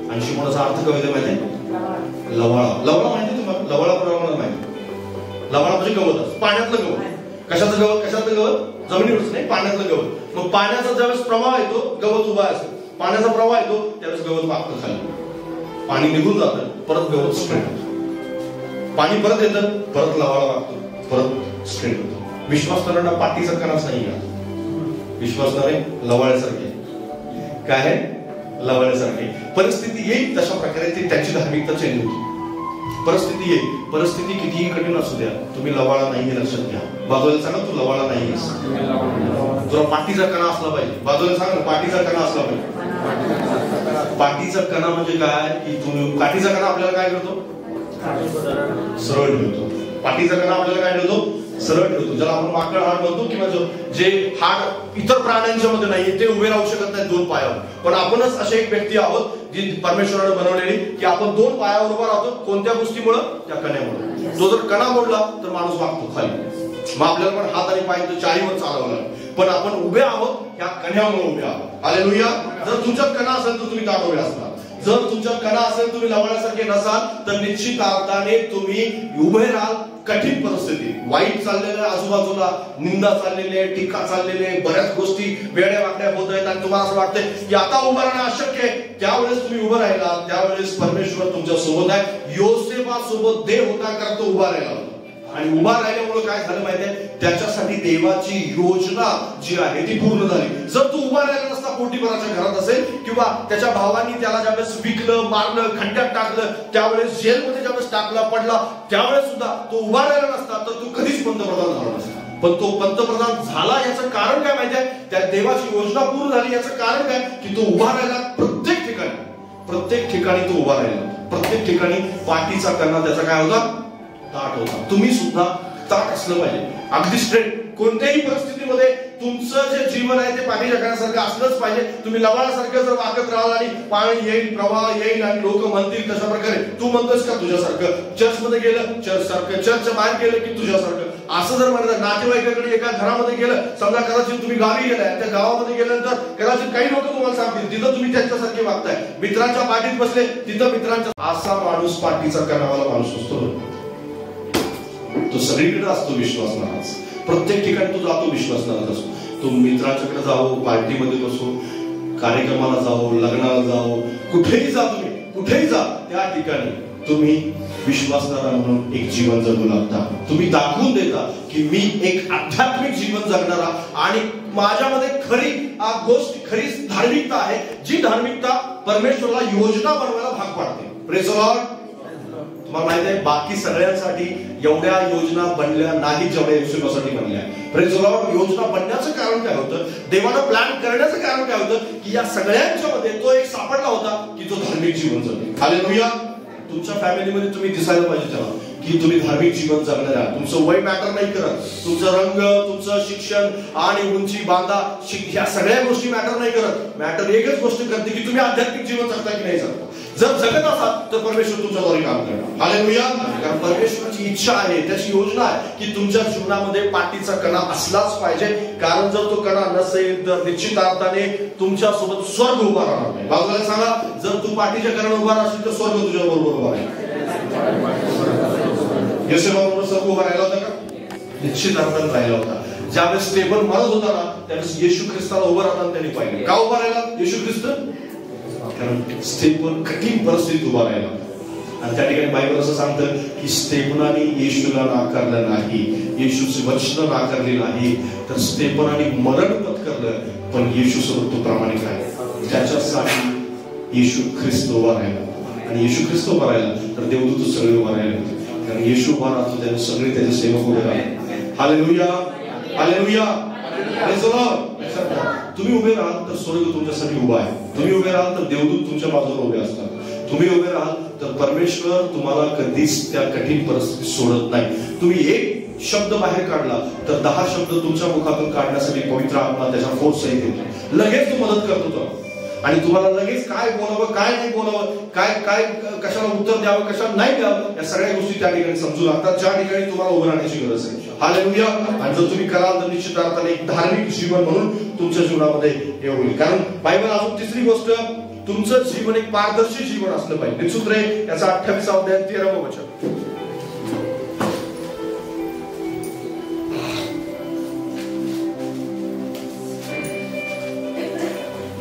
आणि शिमोनाचा अर्थ काय होता माहिती आहे? लवाळा. लवाळा माहिती तुम्हाला? लवाळा प्रमाणात माहिती? लवाळा म्हणजे गवत, पाण्यातलं गवत. कशाचं गवत? कशातलं गवत? जमिनीवरच नाही, पाण्यातलं गवत. मग पाण्याचा ज्यावेळेस प्रवाह येतो गवत उभा असतो. पाण्याचा प्रवाह येतो त्यावेळेस गवत वाकतं खाली, पाणी निघून जातं, परत गवत स्ट्रेट होतं. पाणी परत येतं, परत लवाळा वागतो, परत स्ट्रेट होतो. विश्वास करणारा पाठीचा कणाच नाही आहे. विश्वास करणे लवाळ्यासारखे. काय आहे? लवाळ्यासारखे. परिस्थिती येईल तशा प्रकारे ते त्याची धार्मिकता चेंज होती. परिस्थिती येईल, परिस्थिती कितीही कठीण असू द्या, तुम्ही लवाळा नाही हे लक्षात घ्या. बाजूला सांगा तू लवाळा नाहीस. तुला पाठीचा कणा असला पाहिजे. बाजूला सांगा पाठीचा कणा असला पाहिजे. पाठीचा कणा म्हणजे काय? की तुम्ही पाठीचा कणा आपल्याला काय करतो? सरळ ठेवतो. पाठीचा कणा आपल्याला काय ठेवतो? सरळ ठेवतो. ज्याला आपण माकड हाड म्हणतो, किंवा जे हाड इतर प्राण्यांच्या मध्ये नाहीये, ते उभे राहू शकत नाही 2 पायावर. पण आपणच असे एक व्यक्ती आहोत जी परमेश्वराने बनवलेली की आपण 2 पायावर उभा राहतो. कोणत्या गोष्टीमुळे? त्या कण्यामुळे. जो जर कणा मोडला तर माणूस वागतो खाली. मग आपल्याला पण हात आणि पाय चारीवर चालवलं लागेल. पण आपण उभे आहोत या कण्यामुळे उभे आहोत. हालेलुया. जर तुमच्यात कणा असेल तर तुम्ही ताट उभे असणार. जर तुमच्यात कणा असेल, तुम्ही लवण्यासारखे नसाल, तर निश्चित अर्थाने तुम्ही उभे राहाल. कठीण परिस्थिती, वाईट चाललेलं आहे, आजूबाजूला निंदा चाललेली आहे, टीका चाललेली आहे, बऱ्याच गोष्टी वेड्या वाकड्या होत आहेत आणि तुम्हाला असं वाटतंय की आता उभं राहणं अशक्य आहे. त्यावेळेस तुम्ही उभं राहिला, त्यावेळेस परमेश्वर तुमच्या सोबत आहे. योसेफासोबत देव होता कारण तो उभा राहिला. आणि उभा राहिल्यामुळे काय झालं माहितीये? त्याच्यासाठी देवाची योजना जी आहे ती पूर्ण झाली. जर तू उभा राहिला नसता, पोटीपराच्या घरात असेल किंवा त्याच्या भावांनी त्याला ज्यावेळेस विकलं, मारलं, खंड्यात टाकलं, त्यावेळेस जेलमध्ये ज्यावेळेस टाकला, पडला, त्यावेळेस सुद्धा तो उभा राहिला नसता तर तू कधीच पंतप्रधान झाला नसता. पण तो पंतप्रधान झाला. याचं कारण काय माहितीये? त्या देवाची योजना पूर्ण झाली. याचं कारण काय? की तो उभा राहिला. प्रत्येक ठिकाणी तो उभा राहिला. प्रत्येक ठिकाणी पाठीचा कणा त्याचा काय होता? ताट होता. तुम्ही सुद्धा ताट असलं पाहिजे, अगदी स्ट्रेट. कोणत्याही परिस्थितीमध्ये तुमचं जे जीवन आहे ते पाणी जगण्यासारखं असलंच पाहिजे. तुम्ही लवाळासारखं जर वागत राहाल आणि पाणी येईल, प्रवाह येईल आणि लोक म्हणतील तशा प्रकारे तू म्हणतोस का तुझ्यासारखं, चर्चमध्ये गेलं चर्च सारखं, चर्चच्या बाहेर गेलं की तुझ्यासारखं, असं जर म्हणलं. नातेवाईकाकडे एका घरामध्ये गेलं, समजा कदाचित तुम्ही गावी गेलाय, त्या गावामध्ये गेल्यानंतर कदाचित काही लोक तुम्हाला सांगतील तिथं तुम्ही त्यांच्यासारखे वागताय. मित्रांच्या पाठीत बसले तिथं मित्रांच्या, असा माणूस पाठीचा करणारा माणूस असतो. तो सगळीकडे असतो विश्वासणाराच, प्रत्येक ठिकाणी तो जातो विश्वासणाराच असतो. तो मित्रांच्याकडे जाओ, पार्टीमध्ये बसो, कार्यक्रमाला जाओ, लग्नाला जाओ, कुठेही जा, तुम्ही कुठेही जा, त्या ठिकाणी तुम्ही विश्वासणारा म्हणून एक जीवन जगू लागता. तुम्ही दाखवून देता की मी एक आध्यात्मिक जीवन जगणारा आणि माझ्यामध्ये खरी गोष्ट, खरी धार्मिकता आहे, जी धार्मिकता परमेश्वराला योजना बनवायला भाग पाडते. Praise the Lord. तुम्हाला माहिती आहे बाकी सगळ्यांसाठी एवढ्या योजना बनल्या नाही जेवढ्या येशूसाठी बनल्या. Praise the Lord. योजना बनण्याचं कारण काय होतं, देवानं प्लॅन करण्याचं कारण काय होतं की या सगळ्यांच्या मध्ये तो एक सापडला होता की तो धार्मिक जीवन जगतो. हालेलुया. तुमच्या फॅमिलीमध्ये तुम्ही दिसायला पाहिजे तेव्हा की तुम्ही धार्मिक जीवन जगणार आहात. तुमचं वय मॅटर नाही करत, तुमचं रंग, तुमचं शिक्षण आणि उंची, बांधा, ह्या सगळ्या गोष्टी मॅटर नाही करत. मॅटर एकच गोष्ट करते की तुम्ही आध्यात्मिक जीवन जगता की नाही जगता. जर जगत असाल तर परमेश्वर तुमच्याद्वारे काम करणार. हालेलुया. कारण परमेश्वराची इच्छा आहे, त्याची योजना आहे की तुमच्या जीवनामध्ये पाठीचा कणा असलाच पाहिजे. कारण जर तो कणा नसेल तर निश्चित अर्थाने तुमच्या सोबत स्वर्ग उभा राहणार नाही. बाजूला सांगा, जर तू पाठीच्या कणाने उभा राहशील तर स्वर्ग तुझ्या बरोबर उभा राहील. येशूबरोबर स्वर्ग उभा राहिला होता का? निश्चित अर्थाने राहिला होता. ज्यावेळेस स्टेफन मरत होता ना, त्यावेळेस येशू ख्रिस्ताला उभा राहताना त्यांनी पाहिलं. का उभा राहिला येशू ख्रिस्त? कारण स्टेफन कठीण परिस्थितीत उभा राहिला. आणि त्या ठिकाणी बायबल असं सांगतं की स्टेफनाने येशूला नाकारलं नाही, येशूची वचनं नाकारली नाही, तर स्टेफनाने मरण पत्करलं. पण येशू सोबत तो प्रामाणिक आहे. त्याच्यासाठी येशू ख्रिस्त उभा राहिला. आणि येशू ख्रिस्त उभा राहिला तर देवदूत सगळे उभा राहिले. कारण येशू उभा राहतो त्याने सगळे त्याचे सेवक उभे राहिले. हालेलुया. हालेलुया. तुम्ही उभे राहाल तर स्वर्ग तुमच्यासाठी उभा आहे. तुम्ही उभे राहाल तर देवदूत तुमच्या बाजूला उभे असतात. तुम्ही उभे राहाल तर परमेश्वर तुम्हाला कधीच त्या कठीण परिस्थितीत सोडत नाही. तुम्ही एक शब्द बाहेर काढला तर 10 शब्द तुमच्या मुखातून काढण्यासाठी पवित्र आत्मा त्याच्या फोर्स सहित येतो. लगेच तो मदत करतो तो. आणि तुम्हाला लगेच काय बोलावं, काय नाही बोलावं, काय काय कशाला उत्तर द्यावं, कशाला नाही द्यावं, या सगळ्या गोष्टी त्या ठिकाणी समजू लागतात ज्या ठिकाणी तुम्हाला उभं राहण्याची गरज आहे. हालेलुया. आणि जर तुम्ही कराल तर निश्चित अर्थाने एक धार्मिक जीवन म्हणून तुमच्या जीवनामध्ये हे होईल. कारण बायबल अजून तिसरी गोष्ट, तुमचं जीवन एक पारदर्शी जीवन असलं पाहिजे. निसूत्रे याचा 28 अध्याय 13 वचन.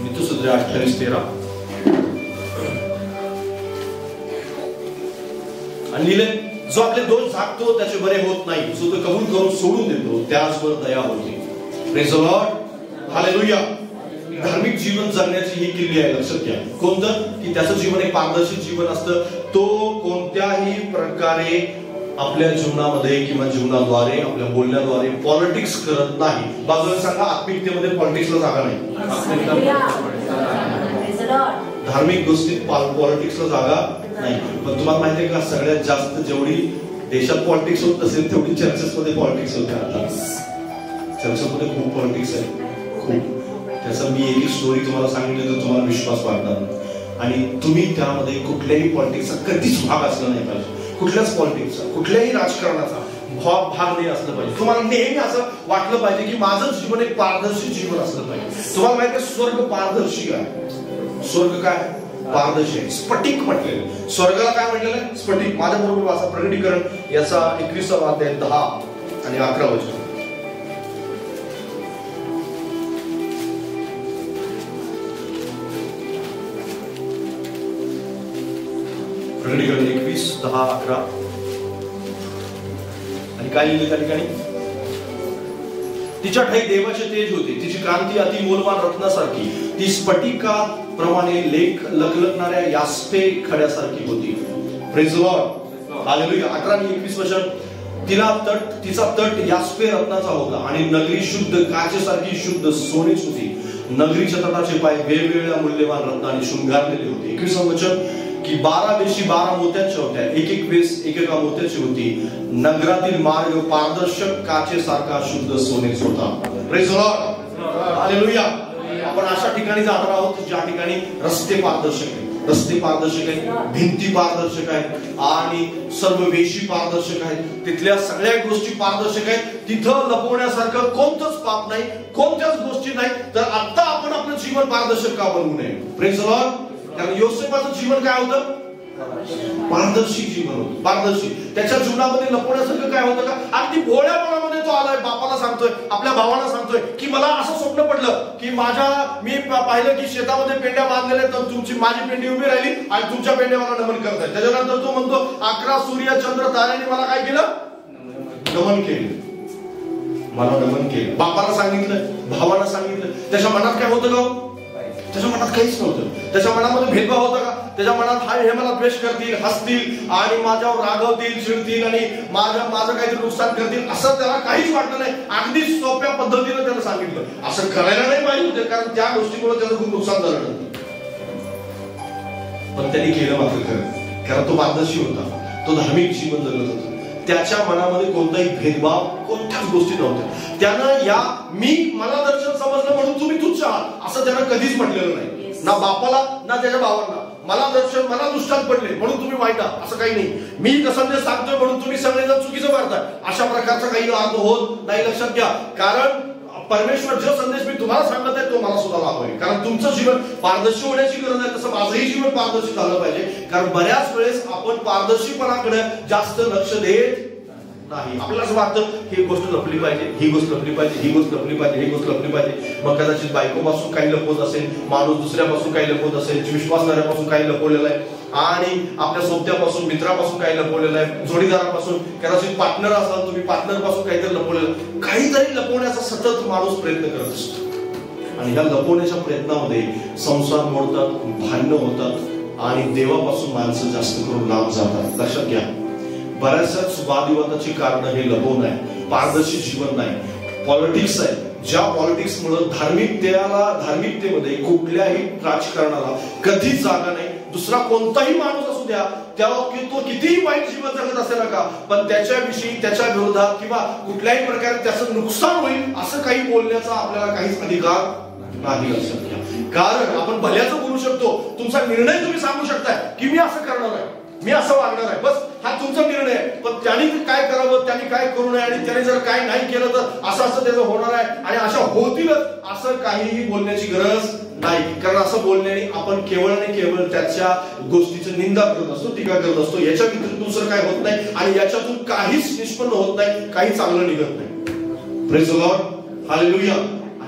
निसूत्रे 28:13. आणि लिहिले, जो आपले दोष झाकतो त्याचे बरे होत नाही, जो तो कबूल करून सोडून देतो त्याचवर दया होते. Praise the Lord. हालेलुया. धार्मिक जीवन जगण्याची ही किल्ली आहे, लक्षात घ्या. कोणतं की त्याचं जीवन एक पारदर्शी जीवन असतं. तो कोणत्याही प्रकारे आपल्या जीवनामध्ये किंवा जीवनाद्वारे, आपल्या बोलण्याद्वारे पॉलिटिक्स करत नाही. बाजूला सांगा, आत्मिकतेमध्ये पॉलिटिक्सला जागा नाही. धार्मिक गोष्टीत पॉलिटिक्सला जागा नाही. पण तुम्हाला माहिती आहे का, सगळ्यात जास्त जेवढी देशात पॉलिटिक्स होत असेल तेवढी चर्चेसमध्ये पॉलिटिक्स होते. आता चर्चेसमध्ये खूप पॉलिटिक्स आहे, खूप. त्याचं मी एक स्टोरी तुम्हाला सांगितली तर तुम्हाला विश्वास वाटणार. आणि तुम्ही त्यामध्ये कुठल्याही पॉलिटिक्सचा कधीच भाग असला नाही पाहिजे. कुठल्याच पॉलिटिक्सचा, कुठल्याही राजकारणाचा भाग नाही असलं पाहिजे. तुम्हाला नेहमी असं वाटलं पाहिजे की माझं जीवन एक पारदर्शी जीवन असलं पाहिजे. तुम्हाला माहिती आहे स्वर्ग पारदर्शी आहे. स्वर्ग काय? पारदर्शी आहे. स्फटिक म्हटलेलं. स्वर्गाला काय म्हटलेलं आहे? स्फटिक. माझ्या बरोबर वाचा प्रकटीकरण याचा 21 अध्याय 10 आणि 11 वचन. प्रकटीकरण 21, 10, 11. आणि काय लिहिलं त्या ठिकाणी? तिच्या ठाई देवाचे तेज होते, तिची कांती अति मोलवान रत्नासारखी, ती स्फटिकाप्रमाणे लेख लखलखणाऱ्या यास्पे खड्यासारखी होती. Praise the Lord. हालेलुया. 11 आणि 21 वचन. तिचा तट यास्पे रत्नाचा होता आणि नगरी शुद्ध काचेसारखी शुद्ध सोनेच होती. नगरीच्या तटाचे पाय वेगवेगळ्या मूल्यवान रत्नाने शृंगारलेले होते. 21 वचन. की 12 वेशी 12 मोत्याच्या होत्या, एक एक वेस एकेका मोत्याची होती. नगरातील मार्ग पारदर्शक काचेसारखा शुद्ध सोनेच होता. Praise the Lord, hallelujah. आपण अशा ठिकाणी जाणार आहोत ज्या ठिकाणी रस्ते पारदर्शक आहेत, रस्ते पारदर्शक आहेत, भिंती पारदर्शक आहेत आणि सर्व वेशी पारदर्शक आहेत. तिथल्या सगळ्या गोष्टी पारदर्शक आहेत. तिथं लपवण्यासारखं कोणतंच पाप नाही, कोणत्याच गोष्टी नाही. तर आता आपण आपलं जीवन पारदर्शक का बनवू नये? Praise the Lord. कारण योसेफाचं जीवन काय होतं? पारदर्शी जीवन होतं, पारदर्शी. त्याच्या जीवनामध्ये लपवण्यासारखं काय होतं का? अगदी भोळ्यापणामध्ये तो आलाय, बापाला सांगतोय, आपल्या भावाला सांगतोय की मला असं स्वप्न पडलं की मी पाहिलं की शेतामध्ये पेंड्या बांधलेल्या, तर तुमची माझी पेंडी उभी राहिली आणि तुमच्या पेंड्या मला नमन करताय. त्याच्यानंतर तो म्हणतो 11 सूर्य चंद्र ताऱ्यांनी मला काय केलं? नमन केलं, मला नमन केलं. बापाला सांगितलं, भावाला सांगितलं. त्याच्या मनात काय होतं का? त्याच्या मनात काहीच नव्हतं. त्याच्या मनामध्ये भेदभाव होता का? त्याच्या मनात हे मला द्वेष करतील, हसतील आणि माझ्यावर रागवतील, चिडतील आणि माझं काहीतरी नुकसान करतील, असं त्याला काहीच वाटलं नाही. अगदी सोप्या पद्धतीने त्याला सांगितलं. असं करायला नाही पाहिजे होतं, कारण त्या गोष्टीमुळे त्याचं खूप नुकसान झालं. पण त्यांनी केलं मात्र खरं, कारण तो पारदर्शी होता, तो धार्मिक जीवन जगत होता. त्याच्या मनामध्ये कोणताही भेदभाव, कोणत्याच गोष्टी नव्हत्या. त्यानं मला दर्शन समजलं म्हणून तुम्ही तुच्छ आहात असं त्यानं कधीच म्हटलेलं नाही, ना बापाला ना त्याच्या भावांना. मला दुष्टात पडले म्हणून तुम्ही वाईट आहात असं काही नाही. मी संदेश सांगतोय म्हणून तुम्ही सगळेजण चुकीचं करताय, अशा प्रकारचा काही अर्थ होत नाही. लक्षात घ्या. कारण परमेश्वर जो संदेश मी तुम्हाला सांगत आहे तो मला सुद्धा लागू आहे. कारण तुमचं जीवन पारदर्शी होण्याची गरज आहे, तसं माझंही जीवन पारदर्शी झालं पाहिजे. कारण बऱ्याच वेळेस आपण पारदर्शीपणाकडे जास्त लक्ष देत नाही. आपल्याला वाटतं ही गोष्ट लपली पाहिजे, ही गोष्ट लपली पाहिजे, ही गोष्ट लपली पाहिजे, ही गोष्ट लपली पाहिजे. मग कदाचित बायकोपासून काही लपवत असेल, माणूस दुसऱ्यापासून काही लपवत असेल, विश्वासणाऱ्यापासून काही लपवलेलं आहे आणि आपल्या सोबत्यापासून, मित्रापासून काही लपवलेलं आहे, जोडीदारापासून, कदाचित पार्टनर असाल तुम्ही, पार्टनर पासून काहीतरी लपवलेलं, काहीतरी लपवण्याचा सतत माणूस प्रयत्न करत असतो. आणि ह्या लपवण्याच्या प्रयत्नामध्ये संसार मोडतात, भांडणं होतात आणि देवापासून माणसं जास्त करून लांब जातात. लक्षात घ्या. बऱ्याचशाच वादविवादाची कारण हे लपवून आहे, पारदर्शी जीवन नाही, पॉलिटिक्स आहे. ज्या पॉलिटिक्स मुळे धार्मिकतेमध्ये कुठल्याही राजकारणाला कधीच जागा नाही. दुसरा कोणताही माणूस असू द्या, तो कितीही वाईट जीवन जगत असेल का, पण त्याच्याविषयी, त्याच्या विरोधात किंवा कुठल्याही प्रकारे त्याचं नुकसान होईल असं काही बोलण्याचा आपल्याला काहीच अधिकार नाही. लक्षात घ्या. कारण आपण भल्याचं बोलू शकतो, तुमचा निर्णय तुम्ही सांगू शकताय की मी असं करणार आहे, मी असं वागणार आहे, बस हा तुमचा निर्णय आहे. पण त्यांनी काय करावं, त्यांनी काय करू नये आणि त्याने जर काय नाही केलं तर असं त्याचं होणार आहे आणि अशा होतीलच असं काहीही बोलण्याची गरज नाही. कारण असं बोलण्याने आपण केवळ आणि केवळ त्याच्या गोष्टीची निंदा करत असतो, टीका करत असतो. याच्या व्यतिरिक्त दुसरं काय होत नाही आणि याच्यातून काहीच निष्पन्न होत नाही, काही चांगलं निघत नाही. Praise the Lord, hallelujah.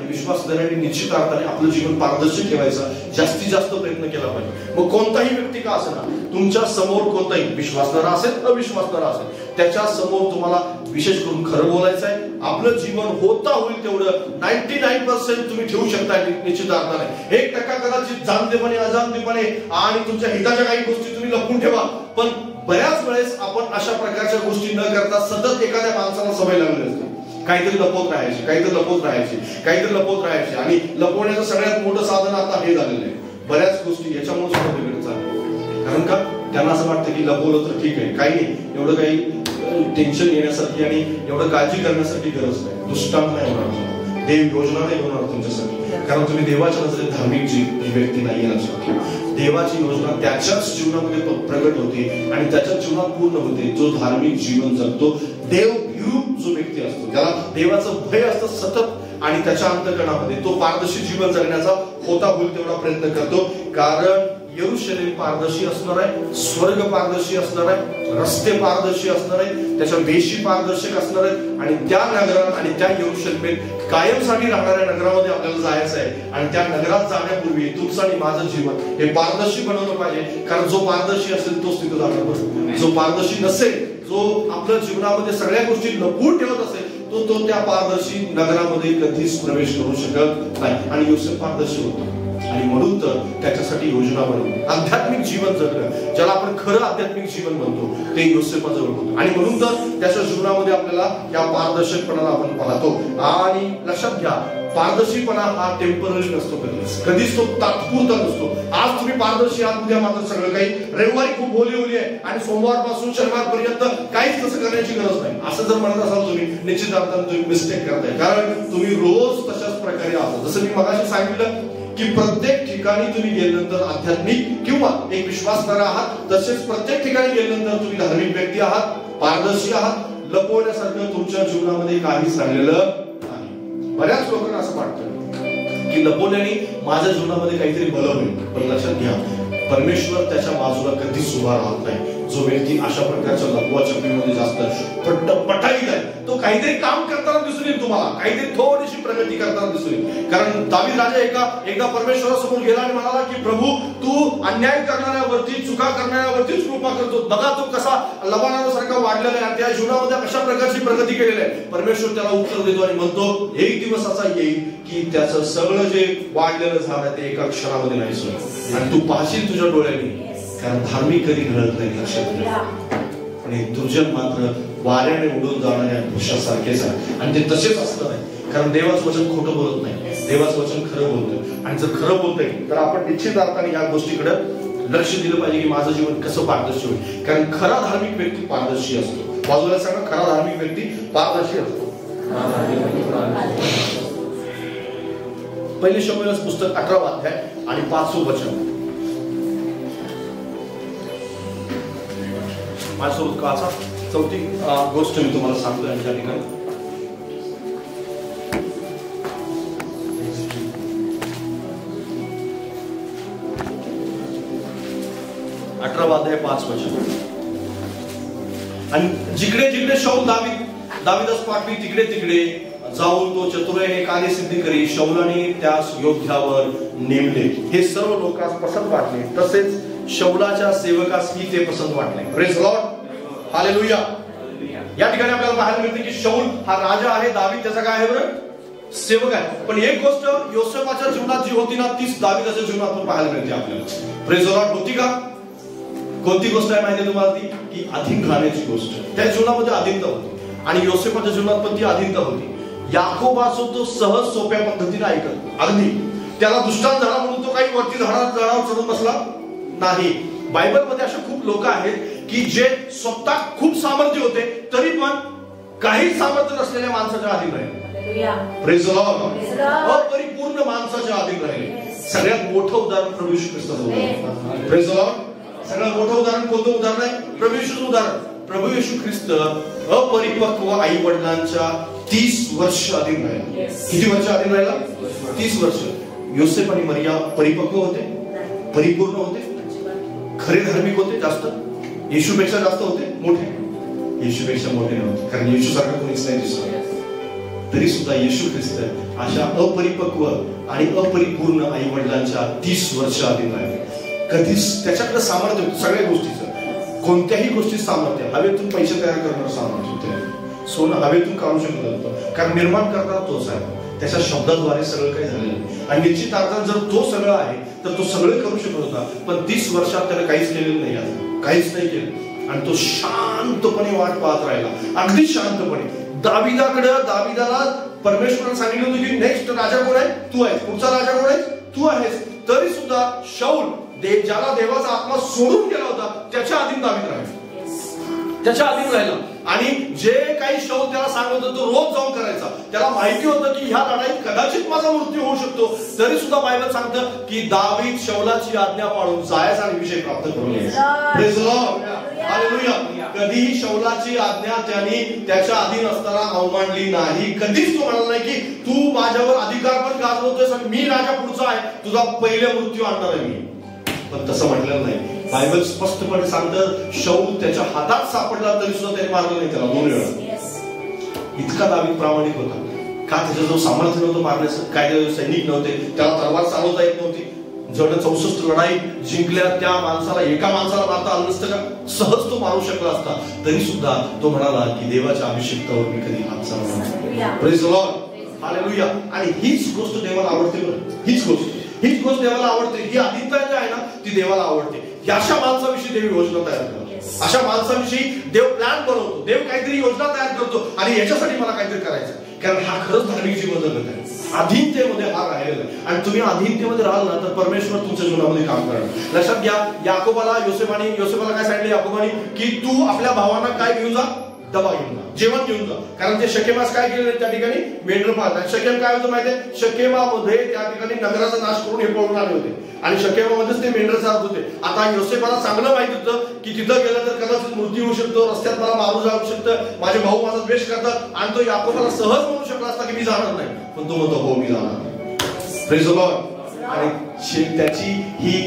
विश्वास देण्याने निश्चित अर्थाने आपलं जीवन पारदर्शक ठेवायचा जास्तीत जास्त प्रयत्न केला पाहिजे. मग कोणताही व्यक्ती का असेना, तुमच्या समोर कोणताही विश्वासणारा असेल, अविश्वासणारा असेल, त्याच्या समोर तुम्हाला विशेष करून खरं बोलायचं आहे. आपलं जीवन होता होईल तेवढं 99% तुम्ही ठेवू शकता निश्चित अर्थाने. 1% कदाचित जाणतेपणे, अजाणतेपणे आणि तुमच्या हिताच्या काही गोष्टी तुम्ही लपवून ठेवा. पण बऱ्याच वेळेस आपण अशा प्रकारच्या गोष्टी न करता सतत एखाद्या माणसाला सवय लागली असते, काहीतरी लपवत राहायचे, काहीतरी लपवत राहायचे, काहीतरी लपवत राहायचे. आणि लपवण्याचं सगळ्यात मोठं साधन आता हे झालेलं आहे. बऱ्याच गोष्टी याच्यामुळे सुद्धा बिघडत चालतात. कारण का त्यांना असं वाटतं की लपवलं तर ठीक आहे, काही नाही, एवढं काही टेन्शन येण्यासारखी आणि एवढं काळजी करण्यासाठी गरज नाही. दुष्टांत नाही होणार, देव योजना नाही होणार तुमच्यासाठी. कारण तुम्ही देवाच्या नजरेत धार्मिक व्यक्ती नाही. लक्षात. देवाची योजना त्याच्याच जीवनामध्ये प्रगट होते आणि त्याच्याच जीवनात पूर्ण होते जो धार्मिक जीवन जगतो. देव भीरू जो व्यक्ती असतो, ज्याला देवाचं भय असतं सतत आणि त्याच्या अंतःकरणामध्ये तो पारदर्शी जीवन जगण्याचा होता होईल तेवढा प्रयत्न करतो. कारण यरूशलेम पारदर्शी असणार आहे, स्वर्ग पारदर्शी असणार आहे, रस्ते पारदर्शी असणार आहे, त्याच्या वेशी पारदर्शक असणार आहेत आणि त्या नगरात आणि त्या यरूशलेमेत कायमसाठी राहणाऱ्या नगरामध्ये आपल्याला जायचं आहे. आणि त्या नगरात जाण्यापूर्वी तुमचं आणि माझं जीवन हे पारदर्शी बनवलं पाहिजे. कारण जो पारदर्शी असेल तोच तिथं जाणार, जो पारदर्शी नसेल, जो आपल्या जीवनामध्ये सगळ्या गोष्टी लपवून ठेवत असेल, तो त्या पारदर्शी नगरामध्ये कधीच प्रवेश करू शकत नाही. आणि योसेफ पारदर्शी होतो. आणि म्हणून तर त्याच्यासाठी योजना बनवली. आध्यात्मिक जीवन जगणं, ज्याला आपण खरं आध्यात्मिक जीवन म्हणतो, ते योसेफाजवळ होतं. आणि म्हणून तर त्याच्या जीवनामध्ये आपल्याला या पारदर्शकपणाला आपण पाहतो. आणि लक्षात घ्या, पारदर्शीपणा हा टेम्पररी नसतो, कधीच तो तात्पुरता नसतो. आज तुम्ही पारदर्शी आहात, उद्या मात्र सगळं काही. रविवारी खूप होली आहे आणि सोमवारपासून शनिवारपर्यंत काहीच तसं करण्याची गरज नाही, असं जर म्हणत असाल तुम्ही, निश्चित अर्थाने तुम्ही मिस्टेक करताय. कारण तुम्ही रोज तशाच प्रकारे आहात. जसं मी मगाशी सांगितलं की प्रत्येक ठिकाणी तुम्ही गेल्यानंतर आध्यात्मिक किंवा एक विश्वासणारा आहात, तसेच प्रत्येक ठिकाणी गेल्यानंतर तुम्ही धार्मिक व्यक्ती आहात, पारदर्शी आहात. लपवण्यासारखं तुमच्या जीवनामध्ये काहीच राहिलेलं नाही. बऱ्याच लोकांना असं वाटतं की लपवल्याने माझ्या जीवनामध्ये काहीतरी भलं होईल. पण लक्षात घ्या, परमेश्वर त्याच्या बाजूला कधीच उभा राहत नाही. जो व्यक्ती अशा प्रकारच्या लपवाछपीमध्ये जास्त पटाईत आहे, तो काहीतरी काम करताना दिसून येईल, तुम्हाला काहीतरी थोडीशी प्रगती करताना दिसून येईल. कारण दावीद राजा एकदा परमेश्वरासमोर गेला आणि म्हणाला की प्रभू, तू अन्याय करणाऱ्यावरती, चुका करणाऱ्यावरतीच कृपा करतो. बघा तो कसा लबानासारखा वाढलेला आहे, त्या जीवनामध्ये कशा प्रकारची प्रगती केलेली आहे. परमेश्वर त्याला उत्तर देतो आणि म्हणतो, एक दिवस असा येईल की त्याचं सगळं जे वाढलेलं झाड आहे ते एका क्षणामध्ये नाही सोडलं. आणि तू पाहशील तुझ्या डोळ्यांनी, कारण धार्मिक कधी घडत नाही, लक्षात घ्या. आणि दुर्जन मात्र वाऱ्याने उडून जाणाऱ्या वृक्षासारखेच आहे. आणि ते तसेच असतं नाही, कारण देवाचं वचन खोटं बोलत नाही, देवाचं वचन खरं बोलतं. आणि जर खरं बोलतंय तर आपण निश्चित अर्थाने या गोष्टीकडे लक्ष दिलं पाहिजे की माझं जीवन कसं पारदर्शी होईल. कारण खरा धार्मिक व्यक्ती पारदर्शी असतो. बाजूला सांगा, खरा धार्मिक व्यक्ती पारदर्शी असतो. पहिले शमूएलचं पुस्तक 18 अध्याय आणि 5 वचन माझ्यासोबत वाचा. चौथी गोष्ट मी तुम्हाला सांगतो या ठिकाणी. अध्याय 5 वचन. आणि जिकडे जिकडे शौल दावीदस पाठवी, तिकडे तिकडे जाऊन तो चतुराईने कार्यसिद्धी करी. शौलाने त्यास योद्ध्यावर नेमले. हे सर्व लोकांस पसंत वाटले, तसेच शौलाच्या सेवकासही ते पसंत वाटले. Praise Lord, hallelujah. या ठिकाणी आपल्याला पाहायला मिळते की शौल हा राजा आहे, दावीद त्याचा काय आहे बरं, सेवक आहे. पण एक गोष्ट योसेफाच्या जीवनात जी होती ना, तीच दावीदाच्या जीवनात पण पाहायला मिळते आपल्याला. Praise Lord. होती का? कोणती गोष्ट आहे माहिती तुम्हाला ती, की अधीन राहण्याची गोष्ट. त्या जीवनामध्ये अधीनता होती आणि योसेफाच्या जीवनात पण ती अधीनता होती. याकोबाचं तो सहज सोप्या पद्धतीने ऐकत, अगदी त्याला दुष्टांत झाला म्हणून तो काही वरती झाडावर चढून बसला नाही. बायबलमध्ये असे खूप लोक आहेत की जे स्वतः खूप सामर्थ्य होते तरी पण काही सामर्थ्य नसलेल्या माणसाच्या अधीन राहिले. Praise the Lord. अपरिपूर्ण माणसाच्या अधीन राहिले. सगळ्यात मोठं उदाहरण प्रभू येशू ख्रिस्ताचं उदाहरण. Praise the Lord. सगळ्यात मोठं उदाहरण कोणतं उदाहरण आहे? प्रभू येशूचं उदाहरण. प्रभू येशू ख्रिस्त अपरिपक्व आई वडिलांच्या 30 वर्ष अधीन राहिला. किती वर्ष अधीन राहिला? 30 वर्ष. योसेफ आणि मरिया परिपक्व होते, परिपूर्ण होते, खरे धार्मिक होते, जास्त येशूपेक्षा जास्त होते, मोठे येशूपेक्षा मोठे नव्हते, कारण येशू सारखं कोणीच नाही दिसत. तरी सुद्धा येशू ख्रिस्त अशा अपरिपक्व आणि अपरिपूर्ण आई वडिलांच्या 30 वर्ष अधीन राहिले. कधीच त्याच्याकडे सामर्थ्य होतं सगळ्या गोष्टीचं, कोणत्याही गोष्टीत सामर्थ्य. हवेतून पैसे तयार करणार सामर्थ्य होते, सोनं हवेतून काढू शकत होतं, कारण निर्माण करताना तोच आहे. त्याच्या शब्दाद्वारे सगळं काही झालेलं आणि निश्चित अर्थात जर तो सगळं आहे तर तो सगळं करू शकत होता. पण 30 वर्षात त्याला काहीच केलेलं नाही, आज काहीच नाही केलं. आणि तो शांतपणे वाट पाहत राहिला, अगदी शांतपणे. दाविदाला परमेश्वराने सांगितलं होतं की नेक्स्ट राजा कोण आहे? तू आहेस. पुढचा राजा कोण आहे? तू आहेस. तरी सुद्धा शौल ज्याला देवाचा आत्मा सोडून गेला होता त्याच्या अधीन दावीद राहिला, त्याच्या अधीन राहिला. आणि जे काही शौल त्याला सांगत होता तो रोज जाऊन करायचा. त्याला माहिती होतं की ह्या लढाईत कदाचित माझा मृत्यू होऊ शकतो. तरी सुद्धा बायबल सांगतं की दावीद शौलाची आज्ञा पाळून जायचा आणि विजय प्राप्त करून यायचा. Praise the Lord. हालेलुया. कधीही शौलाची आज्ञा त्यांनी त्याच्या अधीन असताना अवमानली नाही. कधीच तो म्हणाला नाही की तू माझ्यावर अधिकार पण गाजवतोयस आणि मी राजा पुढचा आहे, तुझा पहिले मृत्यू आणणार आहे मी. पण तसं म्हटलेलं नाही. बायबल स्पष्टपणे सांगतं शौल त्याच्या हातात सापडला तरी सुद्धा त्याने मारलं नाही त्याला 2 वेळा. इतका दावीद प्रामाणिक होता. का? त्याच्याजवळ सामर्थ्य नव्हतं मारण्याचं, काय सैनिक नव्हते, त्याला तलवार चालवता येत नव्हती. जवळ 64 लढाई जिंकल्या, त्या माणसाला एका माणसाला मारता आलं नसतं का? सहज तो मारू शकला असता. तरी सुद्धा तो म्हणाला की देवाच्या अभिषेकावर मी कधी हात चालवणार नाही. Praise the Lord. हालेलुया. आणि हीच गोष्ट देवाला आवडते बरं, हीच गोष्ट. हीच गोष्ट देवाला आवडते, ही अधीनता जी आहे ना ती देवाला आवडते. अशा माणसाविषयी देव योजना तयार करतो, अशा माणसाविषयी देव प्लॅन बनवतो, देव काहीतरी योजना तयार करतो आणि याच्यासाठी मला काहीतरी करायचं, कारण हा खरंच धार्मिक जीवन जगत आहे. अधीनतेमध्ये हा राहिलेला आहे आणि तुम्ही अधीनतेमध्ये राहाल ना तर परमेश्वर तुमच्या जीवनामध्ये काम करणार. लक्षात घ्या, याकोबाला योसेफाला काय सांगितलं याकोबाने की तू आपल्या भावांना काय घेऊन जा, डबा घेऊन जा, जेवण घेऊन जा. कारण ते शकेमास काय केलेलं त्या ठिकाणी मेंढर पाहतात. शकेम काय होतं माहितीये, शकेमामध्ये त्या ठिकाणी नगराचा नाश करून हे पळून आले होते आणि शकेमामध्येच ते मेंढर चालत होते. आता योसेफाला चांगलं माहित होतं की तिथं गेलं तर कदाचित मृत्यू होऊ शकतो, रस्त्यात मला मारू जाऊ शकतं, माझे भाऊ माझा द्वेष करतात. आणि तो याकोबाला सहज म्हणू शकला असता की मी जाणार नाही, पण तो म्हणतो हो मी जाणार. Praise the Lord. आणि त्याची ही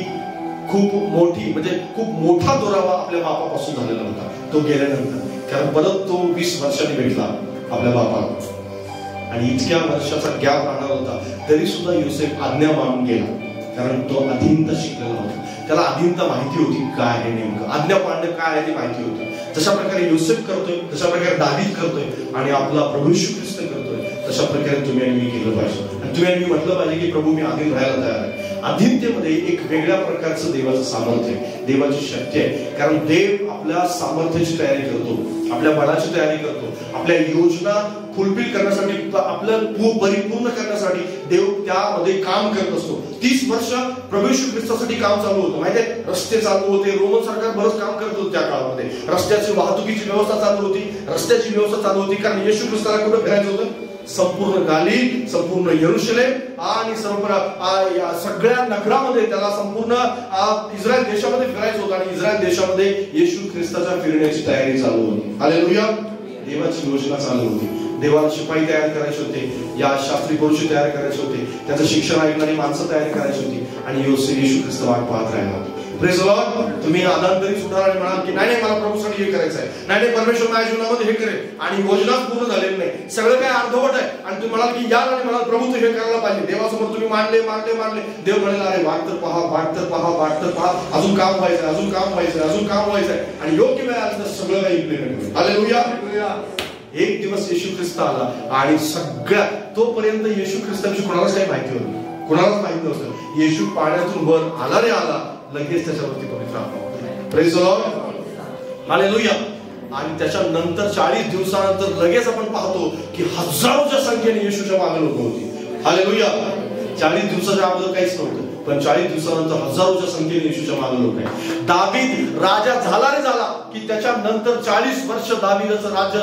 खूप मोठी म्हणजे खूप मोठा दुरावा आपल्या बापापासून झालेला होता तो गेल्यानंतर. कारण परत तो 20 वर्षांनी भेटला आपल्या बापाला आणि इतक्या वर्षाचा गॅप राहणार होता तरी सुद्धा योसेफ आज्ञा मानून गेला, कारण तो अधीनता शिकलेला होता. त्याला अधीनता माहिती होती काय आहे नेमकं, आज्ञा पाळणं काय आहे ते माहिती होतं. जशा प्रकारे योसेफ करतोय, जशा प्रकारे दावीद करतोय आणि आपला प्रभू येशू ख्रिस्त करतोय, तशा प्रकारे तुम्ही आणि मी केलं पाहिजे. आणि तुम्ही आणि मी म्हटलं पाहिजे की प्रभू मी अधीन राहायला तयार आहे. अधीनतेमध्ये एक वेगळ्या प्रकारचं देवाचं सामर्थ्य आहे, देवाची शक्ती आहे. कारण देव आपल्या सामर्थ्याची तयारी करतो, आपल्या बळाची तयारी करतो, आपल्या योजना फुलफिल करण्यासाठी, आपलं परिपूर्ण करण्यासाठी देव त्यामध्ये काम करत असतो. 30 वर्ष प्रभू येशू ख्रिस्तासाठी काम चालू होतं माहितीये. रस्ते चालू होते, रोमन सरकार बरंच काम करत होतं त्या काळामध्ये. रस्त्याची वाहतुकीची व्यवस्था चालू होती, रस्त्याची व्यवस्था चालू होती. कारण येशू ख्रिस्ताला कुठं फिरायचं होतं, संपूर्ण गालील, संपूर्ण यरुशलेम आणि सगळ्या नगरामध्ये त्याला संपूर्ण इस्रायल देशामध्ये फिरायचं होतं आणि इस्रायल देशामध्ये येशू ख्रिस्ताच्या फिरण्याची तयारी चालू होती. हालेलुया. देवाची योजना चालू होती. देवाला शिपाई तयार करायचे होते, या शास्त्री पुरुष तयार करायचे होते, त्याचं शिक्षण ऐकणारी माणसं तयार करायची होती आणि येशू ख्रिस्त वाट पाहत राहिला होता. Praise the Lord. तुम्ही आदांतरी सुधार आणि म्हणाल की नाही मला प्रभूसाठी हे करायचं आहे, नाही परमेश्वर माझ्या जीवनामध्ये हे करेल आणि योजनाच पूर्ण झालेली नाही, सगळं काय अर्धवट आहे. आणि तुम्ही म्हणाल की यार आणि म्हणाल प्रभू तू हे करायला पाहिजे. देवासमोर तुम्ही मांडले. देव म्हणेल अरे वाट तर पहा, अजून काम व्हायचंय, अजून काम व्हायचंय आणि योग्य वेळ आला तर सगळं काही इम्प्लिमेंट होईल. हालेलुया. एक दिवस येशू ख्रिस्त आला आणि सगळ्या तोपर्यंत येशू ख्रिस्ताची कोणालाच काही माहिती होती, कोणालाच माहिती नव्हतं. येशू पाण्यातून वर आला रे आला, लगेच त्याच्यावरती पवित्र आत्मा. Praise the Lord. हालेलुया. आणि त्याच्यानंतर 40 दिवसानंतर लगेच आपण पाहतो की हजारोच्या संख्येने येशूच्या मागे लोक होती. हालेलुया. 40 दिवसाच्या अगोदर काहीच नव्हतं, पण 40 दिवसानंतर हजारोच्या संख्येने येशूच्या मागे लोक आहे. दावीद राजा झाला रे झाला की त्याच्यानंतर 40 वर्ष दावीदाचं राज्य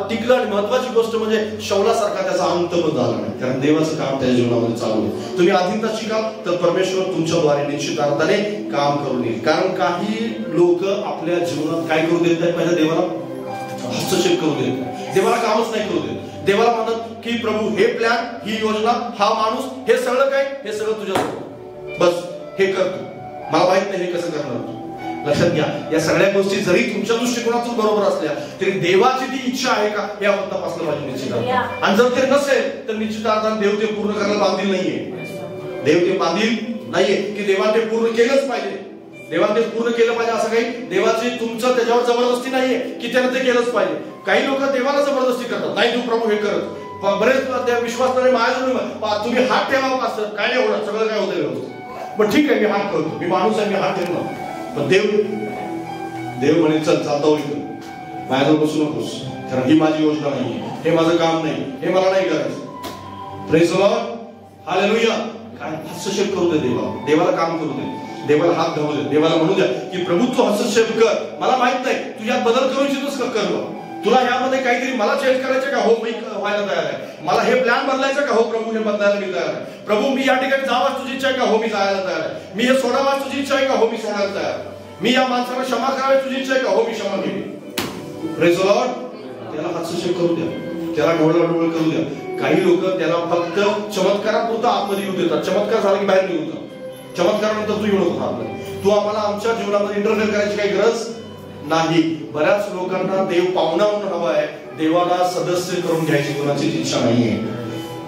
टिकलं आणि महत्वाची गोष्ट म्हणजे शौलासारखा त्याचा अंत पण झाला नाही, कारण देवाचं काम त्याच्या जीवनामध्ये चालू आहे. तुम्ही अधीनता शिकाल तर परमेश्वर तुमच्याद्वारे निश्चित अर्थाने काम करून येईल. कारण काही लोक आपल्या जीवनात काय करू देत नाही, पहिल्या देवाला हस्तक्षेप करू देत नाही, देवाला कामच नाही करू देत. देवाला म्हणतात की प्रभू हे प्लॅन, ही योजना, हा माणूस, हे सगळं काय, हे सगळं तुझ्यासमोर, बस हे कर तू, मला माहित नाही हे कसं करणार तू. लक्षात घ्या, या सगळ्या गोष्टी जरी तुमच्या दृष्टिकोनातून बरोबर असल्या तरी देवाची ती इच्छा आहे का हे आपण तपासलं पाहिजे निश्चित. आणि जर ते नसेल तर निश्चित अर्थाने देव ते पूर्ण करायला बांधील नाहीये. देव ते बांधील नाहीये की देवाने ते पूर्ण केलंच पाहिजे, देवाने ते पूर्ण केलं पाहिजे असं काही देवाची तुमचं त्याच्यावर जबरदस्ती नाहीये की त्याने ते केलंच पाहिजे. काही लोक देवाला जबरदस्ती करतात, नाही तू प्रभू हे करत. बरेच त्या विश्वासाने माझ्या तुम्ही हात ठेवा पास्टर, काय नाही होणार, सगळं काय होतं व्यवस्थित. पण ठीक आहे मी हात करतो, मी माणूस आहे, मी हात ठेवणार. पण देव म्हणे चल चालतो इथं, माझ्याजवळ बसू नकोस, कारण ही माझी योजना नाहीये, हे माझं काम नाही, हे मला नाही करायचं. Praise the Lord. हालेलुया. काय हस्तक्षेप करू दे देवाला काम करू दे, देवाला हात घालू दे, देवाला म्हणू द्या की प्रभू तू हस्तक्षेप कर, मला माहित नाही तुझ्यात बदल करू इच्छितोस का, कर. तुला यामध्ये काहीतरी मला चेंज करायचं का, हो मी व्हायला तयार आहे. मला हे प्लॅन बदलायचं का, हो प्रभू हे बदलायला मी तयार आहे. प्रभू मी या ठिकाणी जावाच तुझी इच्छा आहे का, हो मी जायला तयार आहे. मी हे सोडावाच तुझी इच्छा आहे का, हो मी सोडायला तयार आहे. मी या माणसाला क्षमा करावी तुझी इच्छा आहे का, हो मी क्षमा घेईन. Praise the Lord. त्याला हस्तक्षेप करू द्या, त्याला डोळ करू द्या. काही लोक त्याला फक्त चमत्कारापुरता आतमध्ये येऊ देतात, चमत्कार झाला की बाहेर निघून, चमत्कारानंतर तू येऊ नको आतमध्ये, तू आम्हाला आमच्या जीवनामध्ये इंटरफेअर करायची काही गरज नाही. बऱ्याच लोकांना देव पाहुणा म्हणून हवा आहे, देवाला सदस्य करून घ्यायची कोणाची इच्छा नाहीये.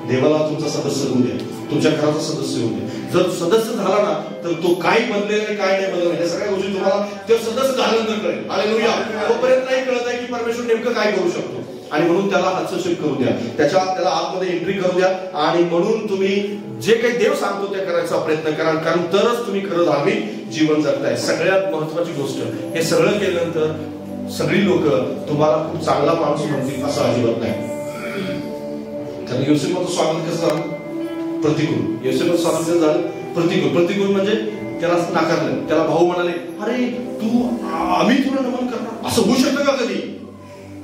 देवाला तुमचा सदस्य होऊ द्या, तुमच्या घराचा सदस्य होऊ द्या. जर सदस्य झाला ना तर तो काय बदलेल आणि काय नाही बदलेल या सगळ्या गोष्टी तुम्हाला ते सदस्य झाल्यानंतर कळेल. हालेलुया. तोपर्यंत नाही कळत आहे की परमेश्वर नेमकं काय करू शकतो. आणि म्हणून त्याला हस्तक्षेप करू द्या, त्याला आतमध्ये एंट्री करू द्या, आणि म्हणून तुम्ही जे काही देव सांगतो ते करायचा प्रयत्न करा, कारण तरच तुम्ही खरं धार्मिक जीवन जगताय. सगळ्यात महत्वाची गोष्ट, हे सगळं केल्यानंतर सगळी लोक तुम्हाला खूप चांगला माणूस म्हणतील असं अजिबात नाही. कारण योसेफाचं स्वागत कसं झालं? प्रतिकूल. योसेफाचं स्वागत कसं झालं? प्रतिकूल म्हणजे त्याला नाकारलं. त्याला भाऊ म्हणाले, अरे तू आम्ही तुला नमन करणार, असं होऊ शकतं का कधी?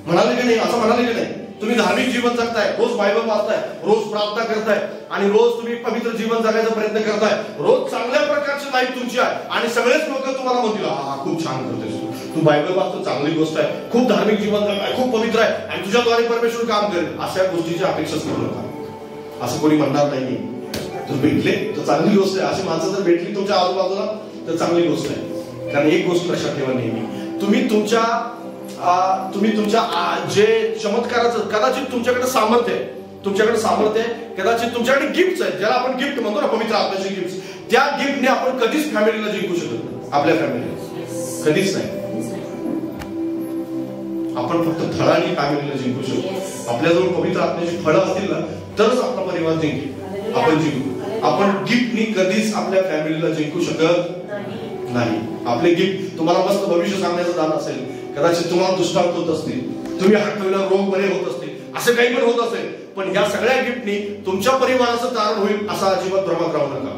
म्हणाले की नाही? असं म्हणाले की नाही? तुम्ही धार्मिक जीवन जगताय, रोज बायबल वाचताय, रोज प्रार्थना करताय, आणि रोज तुम्ही पवित्र जीवन जगायचा प्रयत्न करताय, रोज चांगल्या प्रकारची लाईफ तुमची आहे, आणि सगळेच लोक तुम्हाला म्हणतील हा खूप छान करतोस तू, बायबल वाचतो, चांगली गोष्ट आहे, खूप धार्मिक जीवन जगताय, खूप पवित्र आहे, आणि तुझ्याद्वारे परमेश्वर काम करेल. अशा गोष्टीची अपेक्षाच करू नका. असं कोणी म्हणणार नाही. तर भेटले तर चांगली गोष्ट आहे. अशी माणसं जर भेटली तुमच्या आजूबाजूला तर चांगली गोष्ट आहे. कारण एक गोष्ट लक्षात ठेवा नेहमी, तुम्ही तुमच्या जे चमत्काराचं कदाचित तुमच्याकडे सामर्थ्य आहे, कदाचित तुमच्याकडे गिफ्ट आहेत, ज्याला आपण गिफ्ट म्हणतो ना, पवित्र आत्म्याचे गिफ्ट, त्या गिफ्टने आपण कधीच फॅमिलीला जिंकू शकत नाही. आपल्या फॅमिलीला कधीच नाही. आपण फक्त फळांनी फॅमिलीला जिंकू शकतो. आपल्याजवळ पवित्र आत्म्याची फळं असतील ना तरच आपला परिवार जिंकेल, आपण जिंकू. आपण गिफ्टनी कधीच आपल्या फॅमिलीला जिंकू शकत नाही. आपले गिफ्ट तुम्हाला मस्त भविष्य सांगण्याचं दान असेल, कदाचित तुम्हाला दुष्टांत होत असतील, तुम्ही हटवलेला रोग बरे होत असतील, असं काही पण होत असेल, पण ह्या सगळ्या गिफ्टनी तुमच्या परिवाराचं तारण होईल असा अजिबात भ्रमात राहू नका.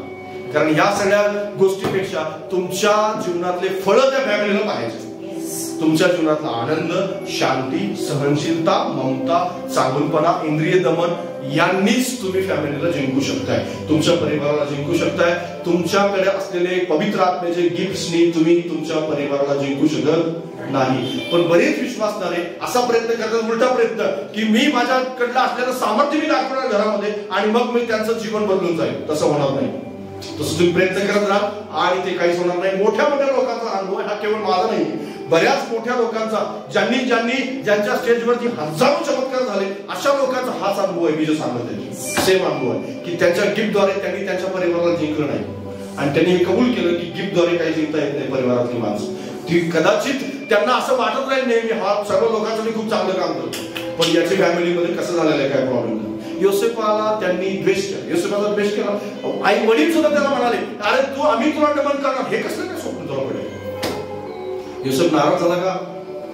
कारण ह्या सगळ्या गोष्टीपेक्षा तुमच्या जीवनातले फळं त्या फॅमिलीला पाहायचे. तुमच्या जीवनातला आनंद, शांती, सहनशीलता, ममता, चांगुलपणा, इंद्रिय दमन यांनीच तुम्ही फॅमिलीला जिंकू शकताय, तुमच्या परिवाराला जिंकू शकताय. तुमच्याकडे असलेले पवित्र आत्म्याचे गिफ्ट्सनी तुम्ही तुमच्या परिवाराला जिंकू शकत नाही. पण बरेच विश्वासणारे असा प्रयत्न करतात, उलटा प्रयत्न, की मी माझ्याकडलं असलेलं सामर्थ्य मी दाखवणार घरामध्ये आणि मग मी त्यांचं जीवन बदलून जाईल. तसं होणार नाही. तसं तुम्ही प्रयत्न करत राहा आणि ते काहीच होणार नाही. मोठ्या लोकांचा अनुभव हा केवळ माझा नाही, बऱ्याच मोठ्या लोकांचा, ज्यांच्या स्टेजवरती हजारो चमत्कार झाले, अशा लोकांचा हाच अनुभव आहे. मी जो सांगत आहे सेम अनुभव आहे, की त्यांच्या गिफ्टद्वारे त्यांनी त्यांच्या परिवाराला जिंकलं नाही, आणि त्यांनी हे कबूल केलं की गिफ्टद्वारे काही जिंकता येत नाही परिवारातली माणसं. ती कदाचित त्यांना असं वाटत राहील नेहमी, हा सर्व लोकांचं मी खूप चांगलं काम करतो, पण याच्या फॅमिलीमध्ये कसं झालेलं आहे, काय प्रॉब्लेम नाही. योसेफाला त्यांनी द्वेष केला, योसेफाचा द्वेष केला. आई वडील सुद्धा त्याला म्हणाले, अरे तू आम्ही तुला नमन करणार, हे कसं काय स्वप्न तुला पडेल. योसेफ नाराज झाला का?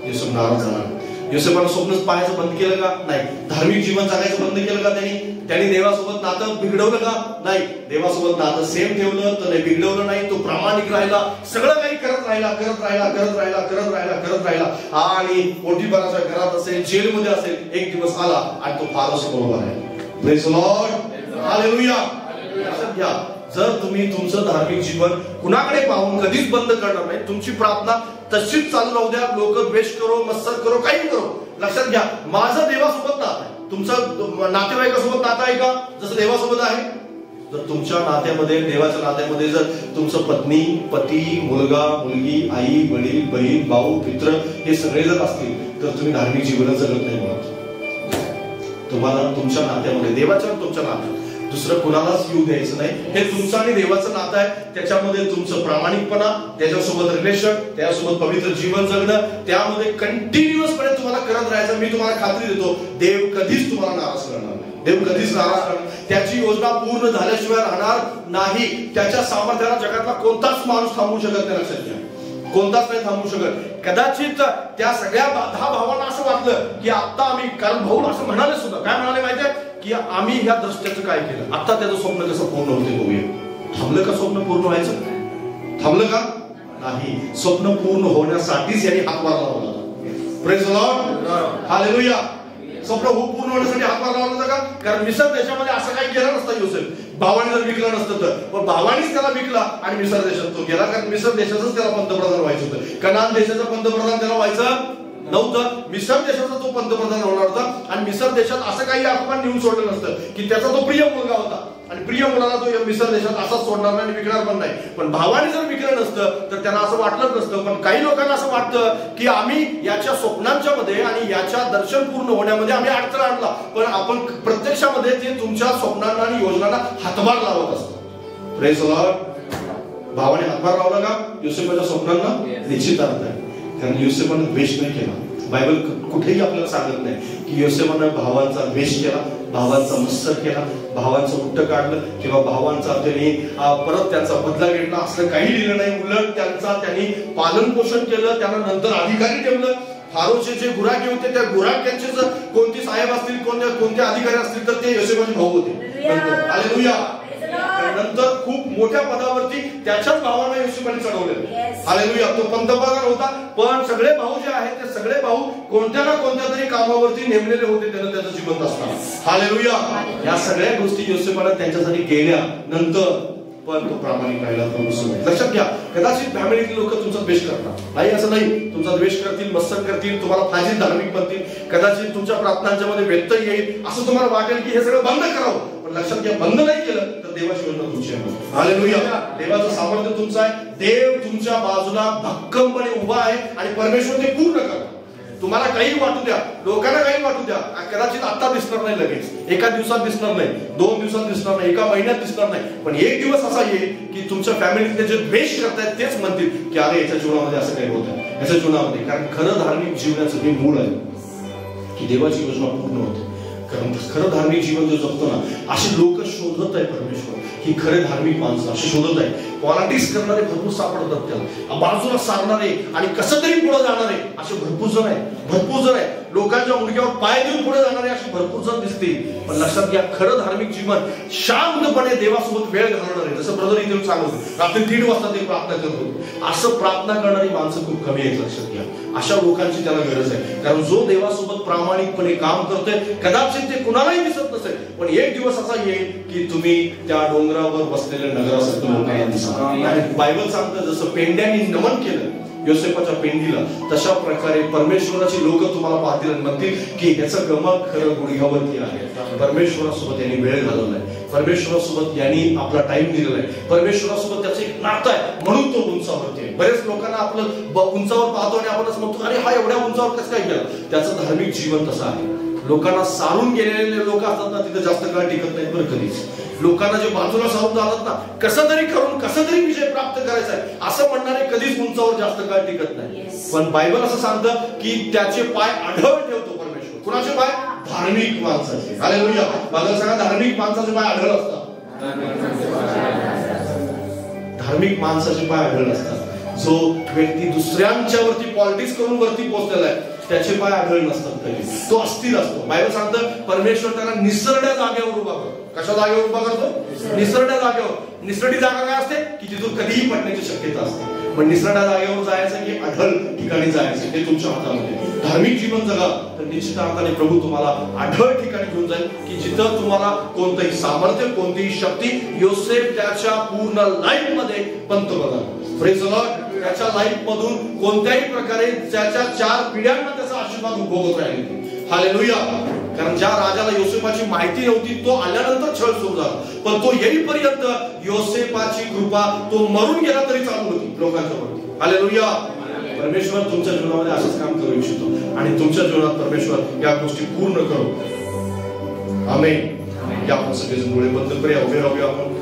योसेफ नाराज झाला. योसेफानं स्वप्नच पाहायचं बंद केलं का? नाही. धार्मिक जीवन जगायचं बंद केलं का त्यांनी देवासोबत नातं बिघडवलं का? नाही. देवासोबत नातं सेम ठेवलं तर नाही, बिघडवलं नाही. तो प्रामाणिक राहिला, सगळं काही करत राहिला, आणि पोटीपाराच्या घरात असेल, जेलमध्ये असेल, एक दिवस आला आणि तो फारच बरोबर आहे. Praise the Lord, hallelujah. लक्षात घ्या, जर तुम्ही तुमचं धार्मिक जीवन कुणाकडे पाहून कधीच बंद करणार नाही, तुमची प्रार्थना तशीच चालू राहू द्या. लोक द्वेष करो, मत्सर करो, काही करो, लक्षात घ्या, माझं देवासोबत नातं आहे. तुमचं नातेवाईकासोबत नातं आहे का जसं देवासोबत आहे? जर तुमच्या नात्यामध्ये, देवाच्या नात्यामध्ये जर तुमचं पत्नी, पती, मुलगा, मुलगी, आई, वडील, बहीण, भाऊ, मित्र हे सगळे जर असतील तर तुम्ही धार्मिक जीवन जगत नाही. म्हणत तुम्हाला तुमच्या नात्यामध्ये, देवाच्या तुमच्या नात्यात दुसरं कुणालाच येऊ द्यायचं नाही. हे तुमचं आणि देवाचं नातं आहे. त्याच्यामध्ये तुमचं प्रामाणिकपणा, त्याच्यासोबत रिलेशन, त्यासोबत पवित्र जीवन जगणं, त्यामध्ये कंटिन्युअसपणे तुम्हाला करत राहायचं. मी तुम्हाला खात्री देतो, देव कधीच तुम्हाला नाराज करणार नाही. देव कधीच नाराज करणार, त्याची योजना पूर्ण झाल्याशिवाय राहणार नाही. त्याच्या सामर्थ्याला जगातला कोणताच माणूस थांबवू शकत नाही. लक्षात घ्या, कोणताच नाही थांबवू शकत. कदाचित त्या सगळ्या 10 भावांना असं वाटलं की आता आम्ही, कारण भाऊ असं म्हणाले सुद्धा, काय म्हणाले माहितीये, की आम्ही ह्या दृष्ट्याचं काय केलं, आता त्याचं स्वप्न कसं पूर्ण होते बघूया. थांबलं का स्वप्न पूर्ण व्हायचं? थांबलं का? नाही. स्वप्न पूर्ण होण्यासाठीच यांनी हातभार लावला होता. Praise the Lord, hallelujah. स्वप्न पूर्ण होण्यासाठी हातभार लावला होता का? कारण मिसर देशामध्ये असं काही केलं नसतं योसेफ, भावाने जर विकलं नसतं तर. पण भावानीच त्याला विकला आणि मिसर देशात तो गेला, कारण मिसर देशाचंच त्याला पंतप्रधान व्हायचं होतं. कनान देशाचं पंतप्रधान त्याला व्हायचं नव्हतं. मिसर देशाचा तो पंतप्रधान होणार होता, आणि मिसर देशात असं काही अपमान नेऊन सोडलं नसतं की त्याचा तो प्रिय मुलगा होता, आणि प्रिय मुलाला तो मिसर देशात असाच सोडणार नाही आणि विकणार पण नाही. पण भावाने जर विकलं नसतं तर त्यांना असं वाटलंच नसतं. पण काही लोकांना असं वाटतं की आम्ही याच्या स्वप्नांच्या मध्ये आणि याच्या दर्शन पूर्ण होण्यामध्ये आम्ही अडथळा आणला, पण आपण प्रत्यक्षामध्ये ते तुमच्या स्वप्नांना आणि योजनांना हातभार लावत असतो. Praise the Lord. भावाने हातभार लावला का योसेफाच्या स्वप्नांना? निश्चित अर्थ आहे. कारण योसेफाने द्वेष नाही केला. बायबल कुठेही आपल्याला सांगत नाही की योसेफानं भावांचा द्वेष केला, भावांचा मत्सर केला, भावांचं उट्ट काढलं किंवा भावांचा त्यांनी परत त्यांचा बदला घेतला असं काही लिहिलं नाही. उलट त्यांनी पालन पोषण केलं, त्यांना नंतर अधिकारी ठेवलं. फारोचे जे गुराखे होते त्या गुराख्यांचे जर कोणते साहेब असतील, कोणते अधिकारी असतील तर ते योसेफाचे भाऊ होते. हालेलुया. नंतर खूप मोठ्या पदावरती त्याच्याच भावांना योसेफाने चढवले. हालेलुया. तो पंतप्रधान होता, पण सगळे भाऊ जे आहेत ते सगळे भाऊ कोणत्या ना कोणत्या तरी कामावरती नेमलेले होते, त्यानं त्याचं जीवन असताना. हालेलुया. या सगळ्या गोष्टी योसेफाने त्यांच्यासाठी केल्या नंतर पण तो प्रामाणिक राहिला. लक्षात घ्या, कदाचित फॅमिलीतले लोक तुमचा द्वेष करतात, नाही असं नाही, तुमचा द्वेष करतील, मत्सर करतील, तुम्हाला फाजील धार्मिक बनतील, कदाचित तुमच्या प्रार्थनांच्या मध्ये व्यत्यय येईल, असं तुम्हाला वाटेल की हे सगळं बंद करावं. पण लक्षात घ्या, बंद नाही केलं तर देवाची योजना तुमची आहे. हालेलुया. देवाचं सामर्थ्य तुमचं आहे. देव तुमच्या बाजूला भक्कमपणे उभा आहे आणि परमेश्वर ते पूर्ण करतो. तुम्हाला काही वाटू द्या, लोकांना काही वाटू द्या, कदाचित आता दिसणार नाही, लगेच एका दिवसात दिसणार नाही, 2 दिवसात दिसणार नाही, एका महिन्यात दिसणार नाही, पण एक दिवस असा येईल की तुमच्या फॅमिलीतले जे द्वेष करतायत तेच म्हणतील की अरे याच्या जीवनामध्ये असं काही होत आहे, याच्या जीवनामध्ये. कारण खरं धार्मिक जीवनाचं हे मूळ आहे की देवाची योजना पूर्ण होते. कारण खरं धार्मिक जीवन जो जगतो ना, अशी लोक शोधत आहे परमेश्वर ही खरे धार्मिक माणसं अशी शोधत आहे. पॉलिटिक्स करणारे भरपूर सापडतात, त्याला बाजूला सारणारे आणि कसं तरी पुढे जाणारे असे भरपूर जण आहे, भरपूर जण आहे. लोकांच्या मुंडक्यावर पाय देऊन पुढे जाणारे असे भरपूर जण दिसतील. पण लक्षात घ्या, खरं धार्मिक जीवन शांतपणे देवासोबत वेळ घालणारे, जसं ब्रदर इथे सांगतो रात्री 1:30 वाजता ते प्रार्थना करतो, असं प्रार्थना करणारी माणसं खूप कमी आहेत. लक्षात घ्या, अशा लोकांची त्याला गरज आहे. कारण जो देवासोबत प्रामाणिकपणे काम करतोय, कदाचित ते कुणालाही दिसत नसेल, पण एक दिवस असा येईल की तुम्ही त्या डोंगरावर बसलेल्या नगरासारखं लोकांना दिसा. बायबल सांगतं जसं पेंड्यांनी नमन केलं योसेफाच्या पेंडीला, तशा प्रकारे परमेश्वराची लोक तुम्हाला पाहतील आणि म्हणतील की ह्याचं गमक खरं गुडघ्यावरती आहे. परमेश्वरासोबत यांनी वेळ घालवलाय, परमेश्वरासोबत यांनी आपला टाइम दिलेला आहे, परमेश्वरासोबत त्याचं एक नातं आहे म्हणून तो उंचावरती आहे. बरेच लोकांना आपलं उंचावर पाहतो आणि आपण असं म्हणतो अरे हा एवढ्या उंचावर कसं काय गेला. त्याचं धार्मिक जीवन तसं आहे. लोकांना सारून गेलेले लोक असतात ना, तिथे जास्त काळ टिकत नाहीत बरं कधीच. लोकांना जे बाजूला सारून जातात ना, कसं तरी करून कसं तरी विजय प्राप्त करायचा आहे असं म्हणणारे कधीच उंचावर जास्त काळ टिकत नाही. पण बायबल असं सांगतं की त्याचे पाय आढळ ठेवतो परमेश्वर. कुणाचे पाय? धार्मिक माणसाचे. हालेलुया. बायबल सांगा धार्मिक माणसाचे पाय आढळ असतात. धार्मिक माणसाचे पाय आढळ असतात. जो व्यक्ती दुसऱ्यांच्या वरती पॉलिटिक्स करून वरती पोहोचलेला आहे त्याचे पाय आढळ नसतात कधी, तो अस्थिर असतो. बायबल सांगतं परमेश्वर त्याला निसरड्या जागेवर उभा करतो. कशा जागेवर उभा करतो? निसरड्या जागेवर. निसरडी जागा काय असते की तिथून कधीही पडण्याची शक्यता असते. पण निसरड्या जागेवर जायचं की अढळ ठिकाणी जायचं ते तुमच्या हातामध्ये. धार्मिक जीवन जगा तर निश्चित अर्थाने प्रभू तुम्हाला अढळ ठिकाणी घेऊन जाईल की जिथं तुम्हाला कोणतंही सामर्थ्य, कोणतीही शक्ती. योसेफ त्याच्या पूर्ण लाईफ मध्ये पंतप्रधान, प्रेज द लॉर्ड, त्याच्या लाईफ मधून कोणत्याही प्रकारे त्याच्या 4 पिढ्यांना त्याचा आशीर्वाद उपभोगत राहिले. हालेलुया. कारण ज्या राजाला योसेफाची माहिती नव्हती तो आल्यानंतर छळ सुरू झाला, पण तो येईपर्यंत योसेफाची कृपा तो मरून गेला तरी चालू होती लोकांच्या वरती. हालेलुया. परमेश्वर तुमच्या जीवनामध्ये असंच काम करू इच्छितो आणि तुमच्या जीवनात परमेश्वर या गोष्टी पूर्ण करो. आमेन. या आपण सगळेजण डोळे बंद करूया, उभे राहूया आपण.